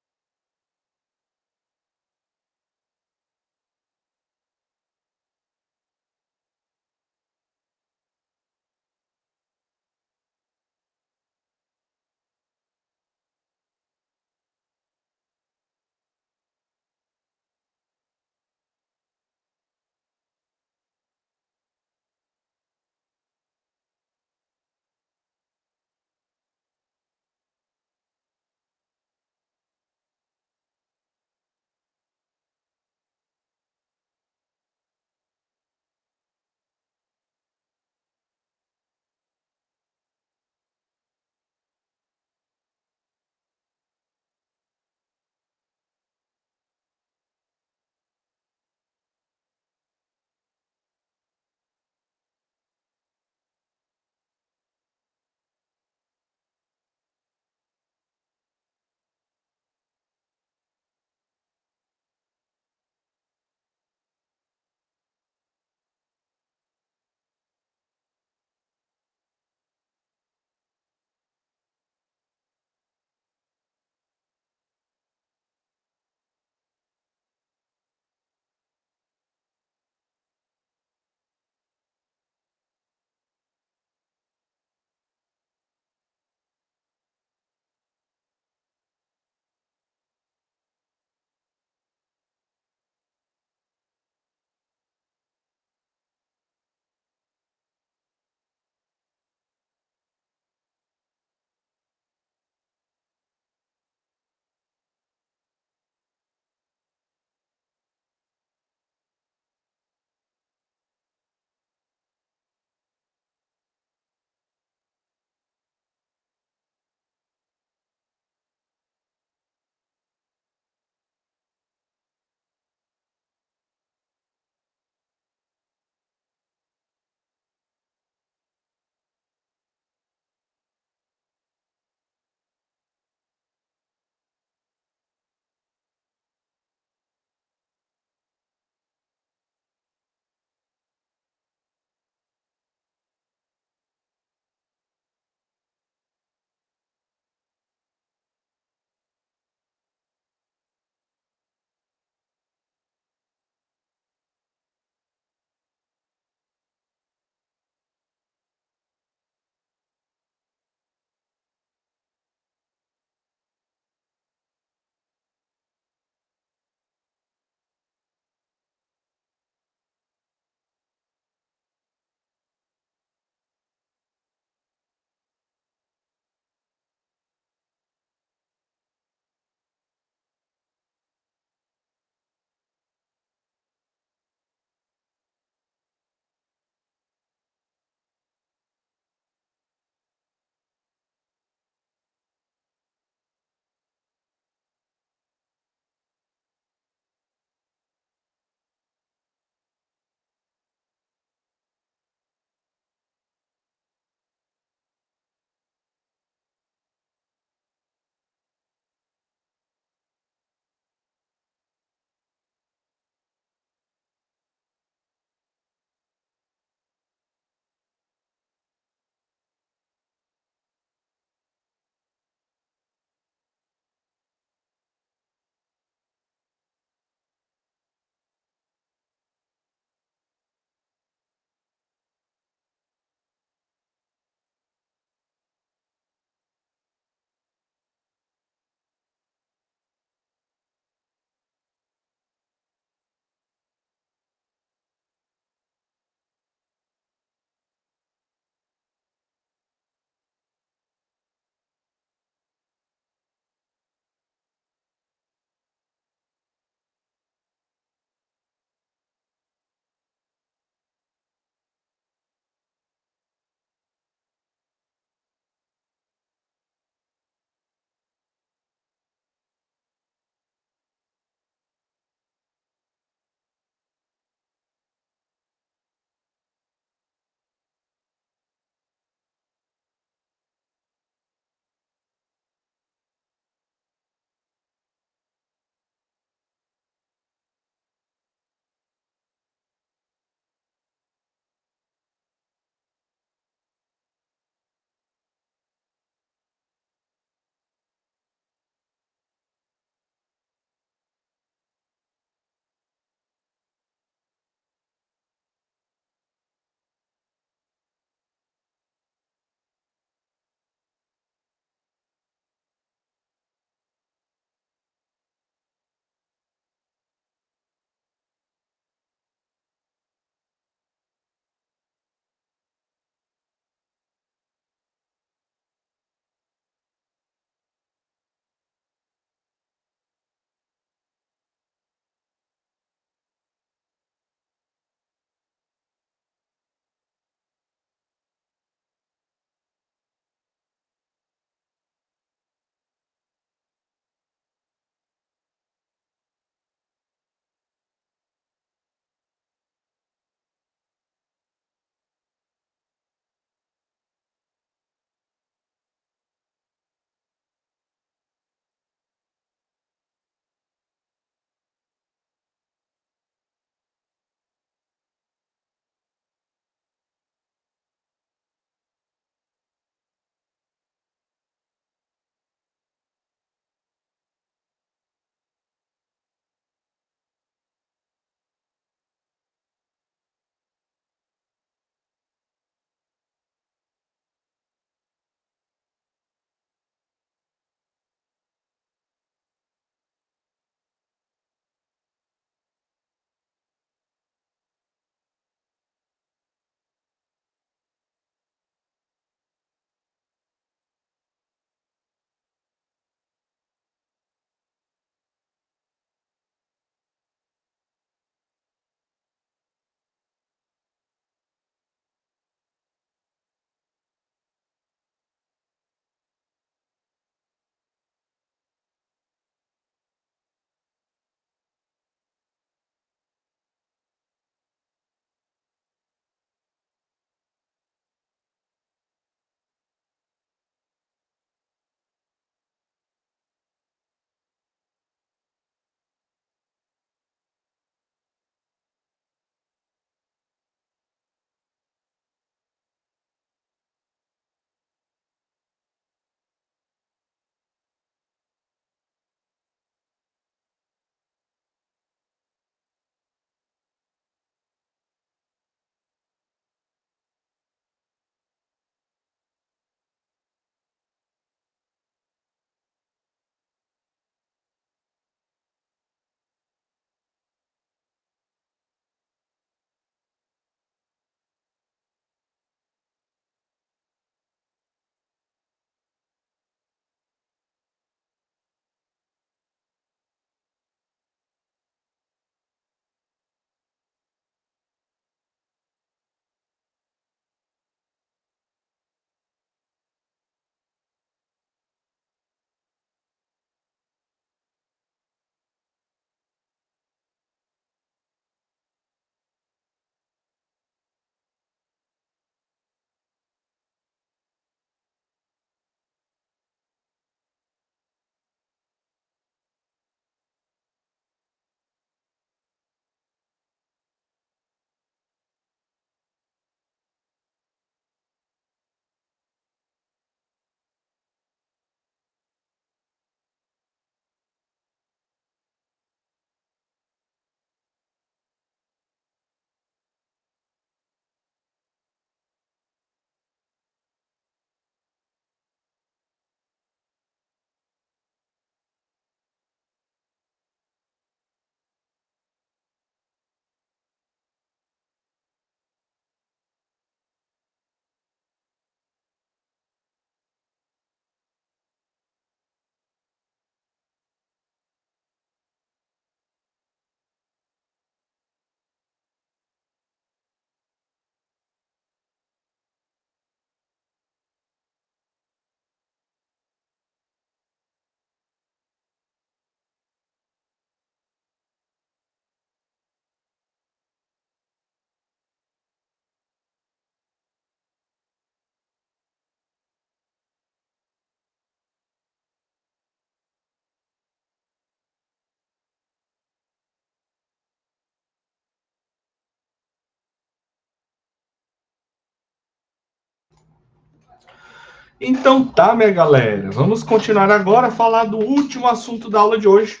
Speaker 1: Então tá, minha galera, vamos continuar agora a falar do último assunto da aula de hoje.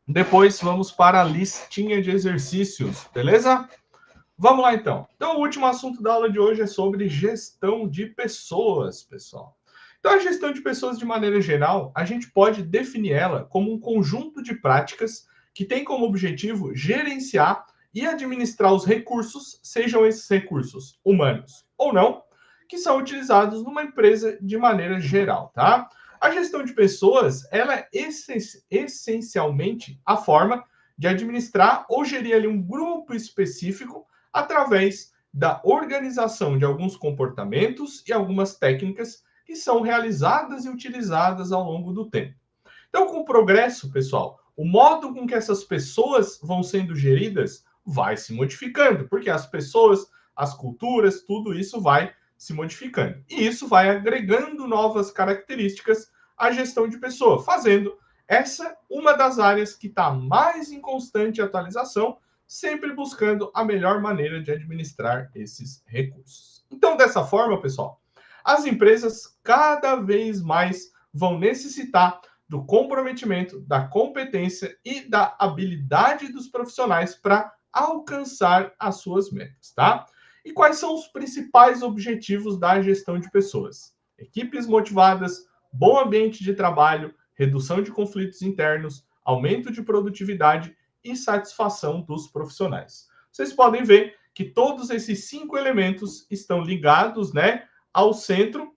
Speaker 1: Depois vamos para a listinha de exercícios, beleza? Vamos lá então. Então o último assunto da aula de hoje é sobre gestão de pessoas, pessoal. Então a gestão de pessoas de maneira geral, a gente pode definir ela como um conjunto de práticas que tem como objetivo gerenciar e administrar os recursos, sejam esses recursos humanos ou não, que são utilizados numa empresa de maneira geral, tá? A gestão de pessoas, ela é essencialmente a forma de administrar ou gerir ali um grupo específico através da organização de alguns comportamentos e algumas técnicas que são realizadas e utilizadas ao longo do tempo. Então, com o progresso, pessoal, o modo com que essas pessoas vão sendo geridas vai se modificando, porque as pessoas, as culturas, tudo isso vai se modificando. E isso vai agregando novas características à gestão de pessoa, fazendo essa uma das áreas que está mais em constante atualização, sempre buscando a melhor maneira de administrar esses recursos. Então, dessa forma, pessoal, as empresas cada vez mais vão necessitar do comprometimento, da competência e da habilidade dos profissionais para alcançar as suas metas, tá? E quais são os principais objetivos da gestão de pessoas? Equipes motivadas, bom ambiente de trabalho, redução de conflitos internos, aumento de produtividade e satisfação dos profissionais. Vocês podem ver que todos esses 5 elementos estão ligados, né, ao centro,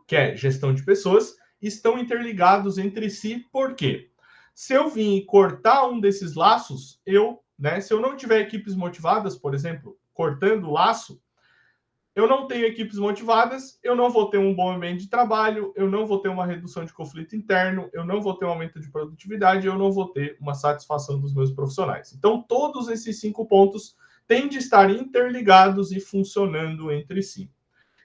Speaker 1: que é gestão de pessoas, estão interligados entre si. Por quê? Se eu vim cortar um desses laços, se eu não tiver equipes motivadas, por exemplo, cortando o laço, eu não tenho equipes motivadas, eu não vou ter um bom ambiente de trabalho, eu não vou ter uma redução de conflito interno, eu não vou ter um aumento de produtividade, eu não vou ter uma satisfação dos meus profissionais. Então, todos esses 5 pontos têm de estar interligados e funcionando entre si.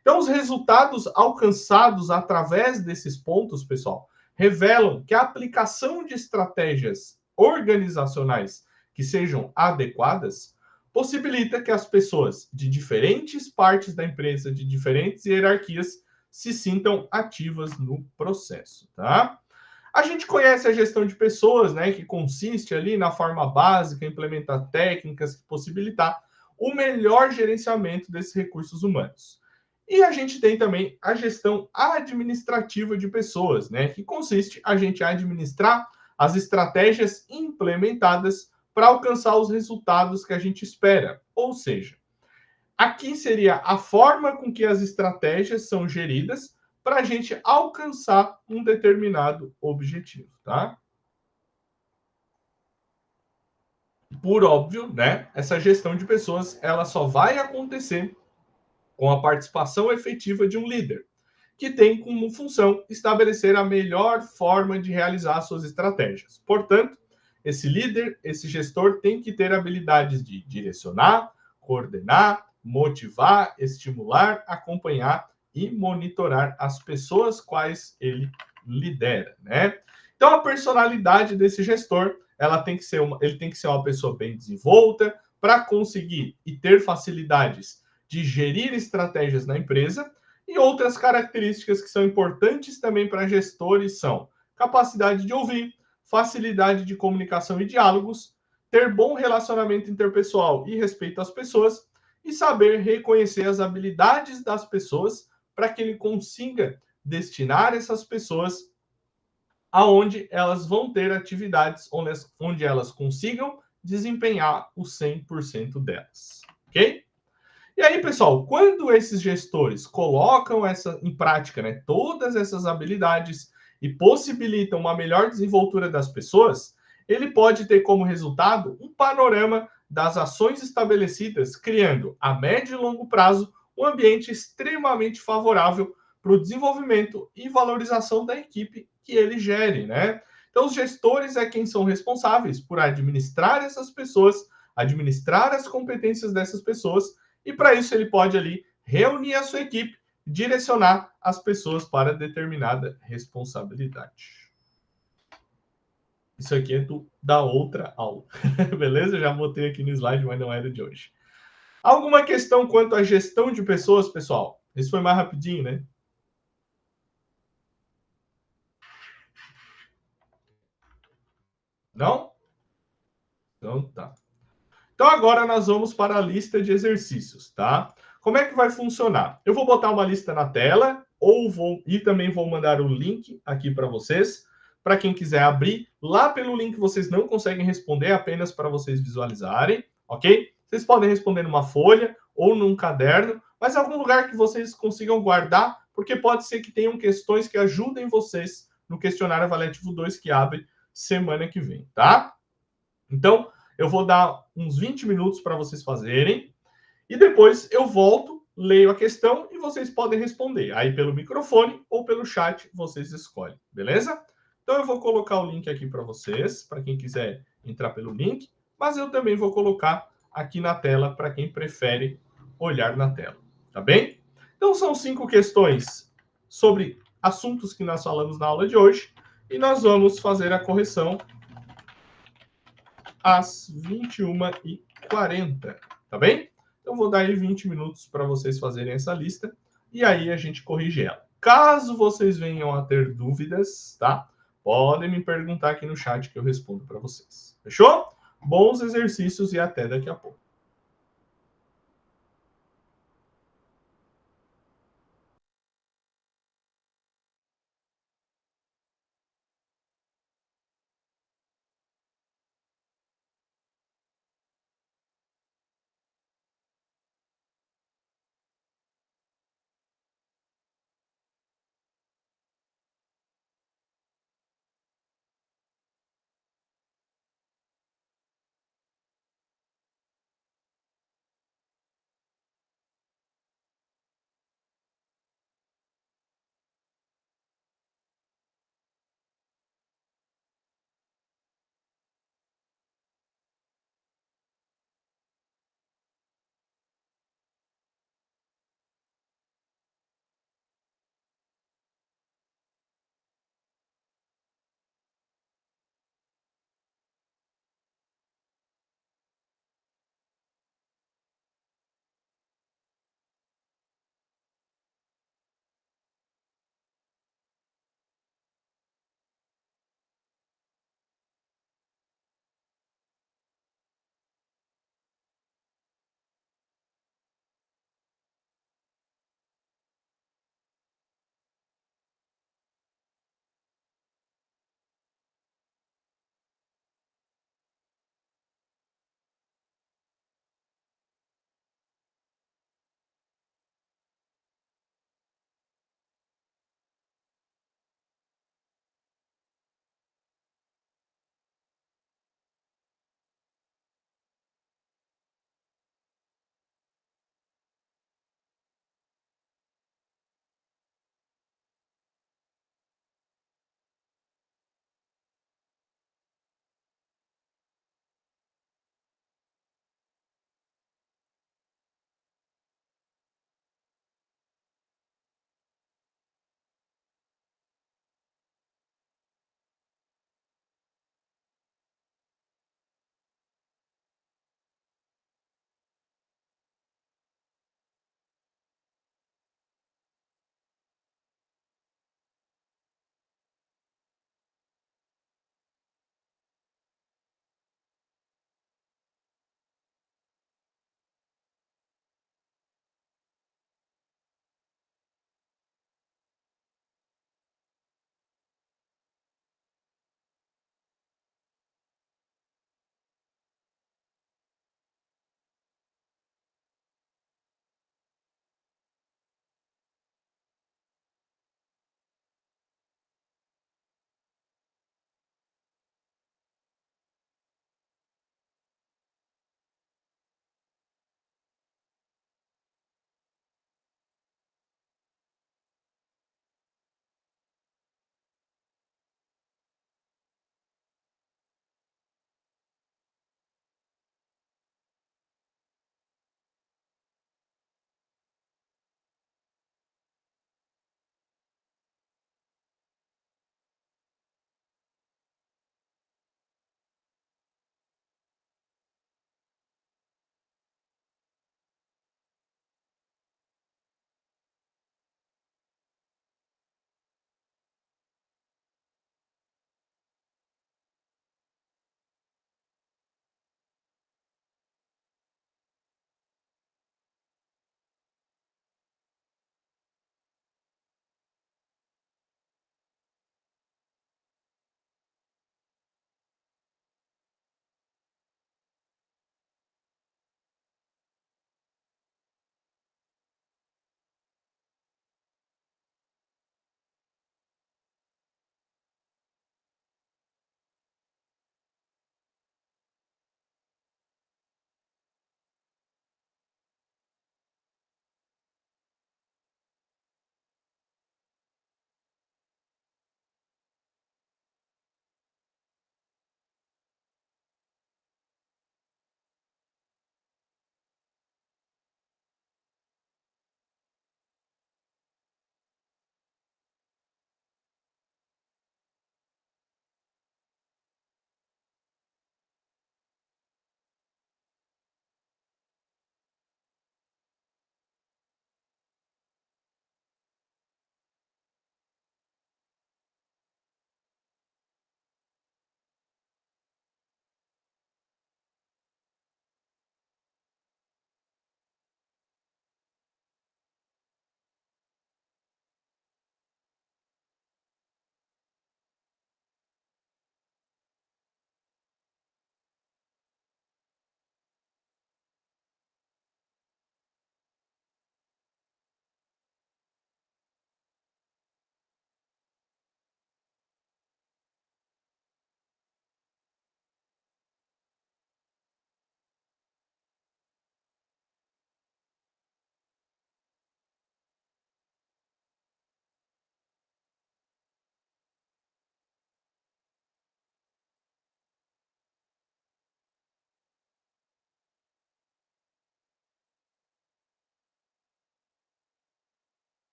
Speaker 1: Então, os resultados alcançados através desses pontos, pessoal, revelam que a aplicação de estratégias organizacionais que sejam adequadas possibilita que as pessoas de diferentes partes da empresa, de diferentes hierarquias, se sintam ativas no processo, tá? A gente conhece a gestão de pessoas, né, que consiste ali na forma básica, implementar técnicas que possibilitar o melhor gerenciamento desses recursos humanos. E a gente tem também a gestão administrativa de pessoas, né, que consiste a gente administrar as estratégias implementadas para alcançar os resultados que a gente espera. Ou seja, aqui seria a forma com que as estratégias são geridas para a gente alcançar um determinado objetivo, tá? Por óbvio, né? Essa gestão de pessoas, ela só vai acontecer com a participação efetiva de um líder, que tem como função estabelecer a melhor forma de realizar suas estratégias. Portanto, esse líder, esse gestor tem que ter habilidades de direcionar, coordenar, motivar, estimular, acompanhar e monitorar as pessoas quais ele lidera, né? Então, a personalidade desse gestor, ele tem que ser uma pessoa bem desenvolta para conseguir e ter facilidades de gerir estratégias na empresa. E outras características que são importantes também para gestores são capacidade de ouvir, facilidade de comunicação e diálogos, ter bom relacionamento interpessoal e respeito às pessoas e saber reconhecer as habilidades das pessoas para que ele consiga destinar essas pessoas aonde elas vão ter atividades onde elas consigam desempenhar o 100% delas, ok? E aí, pessoal, quando esses gestores colocam em prática, né, todas essas habilidades e possibilitam uma melhor desenvoltura das pessoas, ele pode ter como resultado um panorama das ações estabelecidas, criando a médio e longo prazo um ambiente extremamente favorável para o desenvolvimento e valorização da equipe que ele gere, né? Então, os gestores é quem são responsáveis por administrar essas pessoas, administrar as competências dessas pessoas, e para isso ele pode ali reunir a sua equipe, direcionar as pessoas para determinada responsabilidade. Isso aqui é da outra aula, beleza? Já botei aqui no slide, mas não era de hoje. Alguma questão quanto à gestão de pessoas, pessoal? Isso foi mais rapidinho, né? Não? Então tá. Então agora nós vamos para a lista de exercícios, tá? Como é que vai funcionar? Eu vou botar uma lista na tela e também vou mandar o link aqui para vocês, para quem quiser abrir. Lá pelo link vocês não conseguem responder, apenas para vocês visualizarem, ok? Vocês podem responder numa folha ou num caderno, mas em algum lugar que vocês consigam guardar, porque pode ser que tenham questões que ajudem vocês no questionário avaliativo 2 que abre semana que vem, tá? Então, eu vou dar uns 20 minutos para vocês fazerem e depois eu volto, leio a questão e vocês podem responder. Aí pelo microfone ou pelo chat vocês escolhem, beleza? Então eu vou colocar o link aqui para vocês, para quem quiser entrar pelo link, mas eu também vou colocar aqui na tela para quem prefere olhar na tela, tá bem? Então são 5 questões sobre assuntos que nós falamos na aula de hoje e nós vamos fazer a correção às 21h40, tá bem? Então, vou dar aí 20 minutos para vocês fazerem essa lista e aí a gente corrige ela. Caso vocês venham a ter dúvidas, tá? Podem me perguntar aqui no chat que eu respondo para vocês. Fechou? Bons exercícios e até daqui a pouco.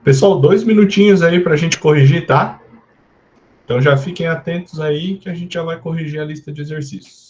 Speaker 1: Pessoal, 2 minutinhos aí para a gente corrigir, tá? Então já fiquem atentos aí que a gente já vai corrigir a lista de exercícios.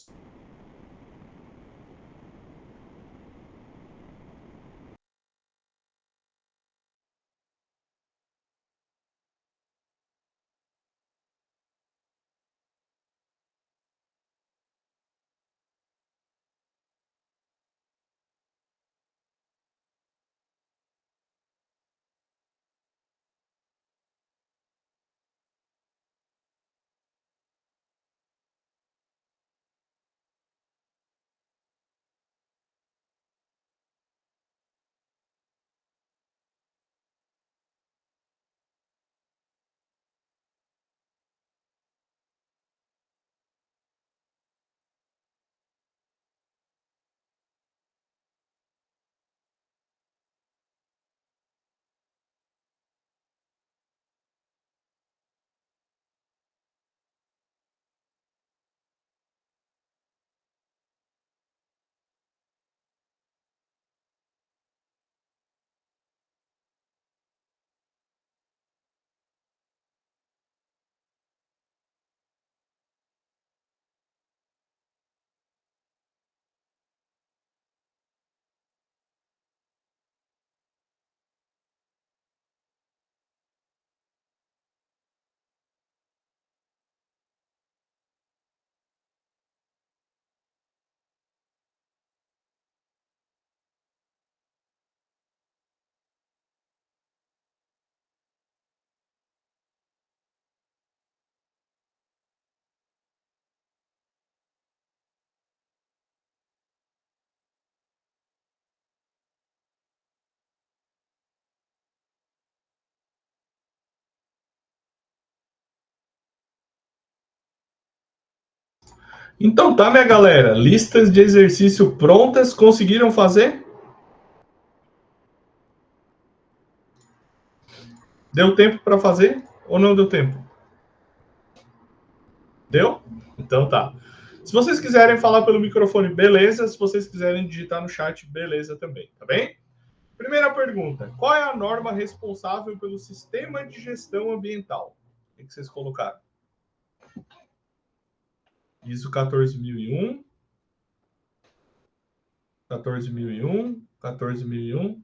Speaker 1: Então tá, minha galera. Listas de exercício prontas. Conseguiram fazer? Deu tempo para fazer ou não deu tempo? Deu? Então tá. Se vocês quiserem falar pelo microfone, beleza. Se vocês quiserem digitar no chat, beleza também, tá bem? Primeira pergunta. Qual é a norma responsável pelo sistema de gestão ambiental? O que vocês colocaram? ISO 14001, 14001, 14001.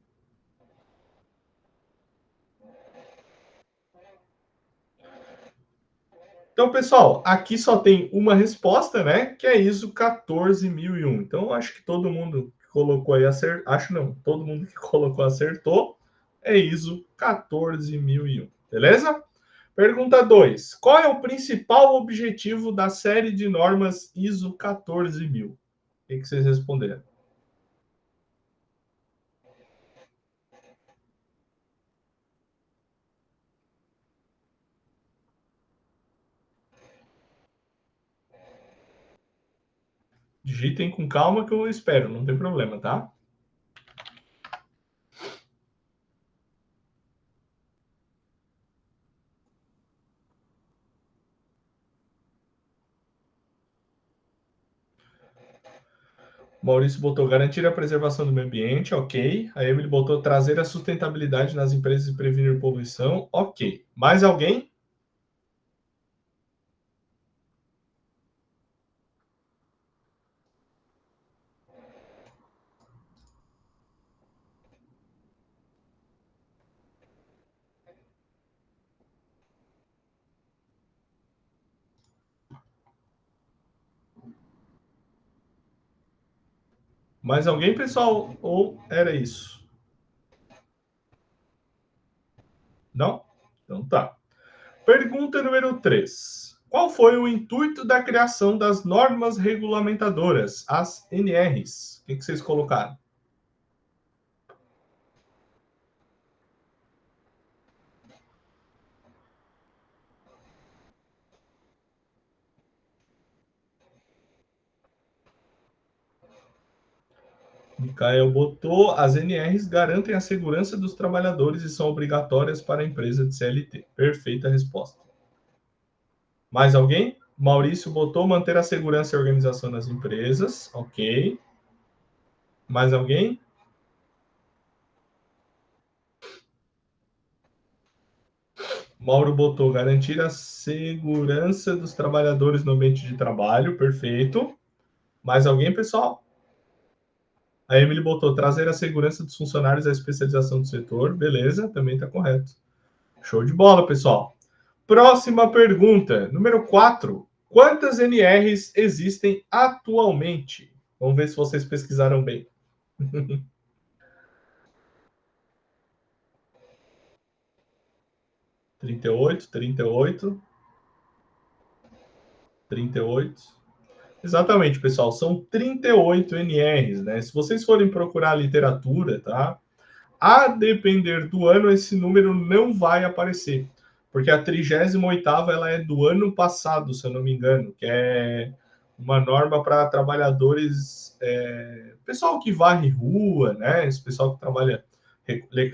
Speaker 1: Então, pessoal, aqui só tem uma resposta, né? Que é ISO 14001. Então, acho que todo mundo que colocou aí acertou. Acho não, todo mundo que colocou acertou. É ISO 14001. Beleza? Pergunta 2. Qual é o principal objetivo da série de normas ISO 14000? O que vocês responderam? Digitem com calma que eu espero, não tem problema, tá? Maurício botou garantir a preservação do meio ambiente, ok. A Emily botou trazer a sustentabilidade nas empresas e prevenir poluição, ok. Mais alguém? Mais alguém, pessoal? Ou era isso? Não? Então tá. Pergunta número 3. Qual foi o intuito da criação das normas regulamentadoras, as NRs? O que vocês colocaram? Micael botou, as NRs garantem a segurança dos trabalhadores e são obrigatórias para a empresa de CLT. Perfeita resposta. Mais alguém? Maurício botou manter a segurança e a organização das empresas. Ok. Mais alguém? Mauro botou garantir a segurança dos trabalhadores no ambiente de trabalho. Perfeito. Mais alguém, pessoal? A Emily botou trazer a segurança dos funcionários e a especialização do setor. Beleza, também está correto. Show de bola, pessoal. Próxima pergunta, número 4. Quantas NRs existem atualmente? Vamos ver se vocês pesquisaram bem. 38, 38. 38. Exatamente, pessoal. São 38 NRs, né? Se vocês forem procurar a literatura, tá? A depender do ano, esse número não vai aparecer. Porque a 38ª ela é do ano passado, se eu não me engano, que é uma norma para trabalhadores, pessoal que varre rua, né? Esse pessoal que trabalha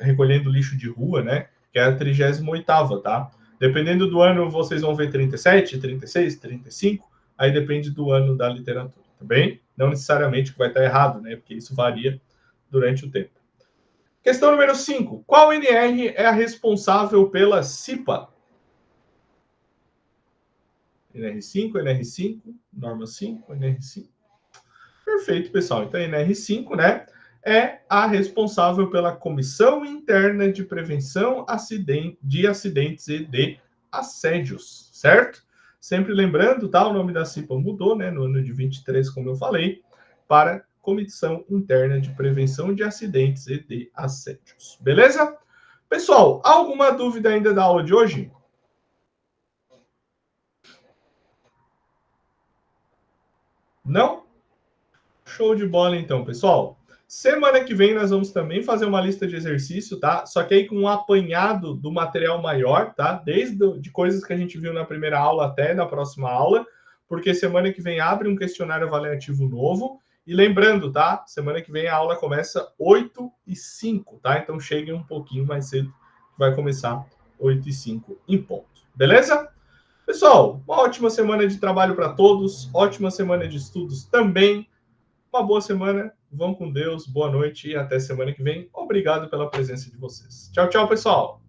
Speaker 1: recolhendo lixo de rua, né? Que é a 38ª, tá? Dependendo do ano, vocês vão ver 37, 36, 35, aí depende do ano da literatura, tá bem? Não necessariamente que vai estar errado, né? Porque isso varia durante o tempo. Questão número 5. Qual NR é a responsável pela CIPA? NR5, NR5, norma 5, NR5. Perfeito, pessoal. Então, a NR5, né, é a responsável pela Comissão Interna de Prevenção de Acidentes e de Assédios, certo? Sempre lembrando, tá? O nome da CIPA mudou, né, no ano de 23, como eu falei, para Comissão Interna de Prevenção de Acidentes e de Assédios. Beleza? Pessoal, alguma dúvida ainda da aula de hoje? Não? Show de bola, então, pessoal. Semana que vem nós vamos também fazer uma lista de exercício, tá? Só que aí com um apanhado do material maior, tá? Desde de coisas que a gente viu na primeira aula até na próxima aula, porque semana que vem abre um questionário avaliativo novo. E lembrando, tá? Semana que vem a aula começa 8h05, tá? Então cheguem um pouquinho mais cedo, vai começar 8h05 em ponto. Beleza? Pessoal, uma ótima semana de trabalho para todos, ótima semana de estudos também. Uma boa semana, vão com Deus, boa noite e até semana que vem. Obrigado pela presença de vocês. Tchau, tchau, pessoal!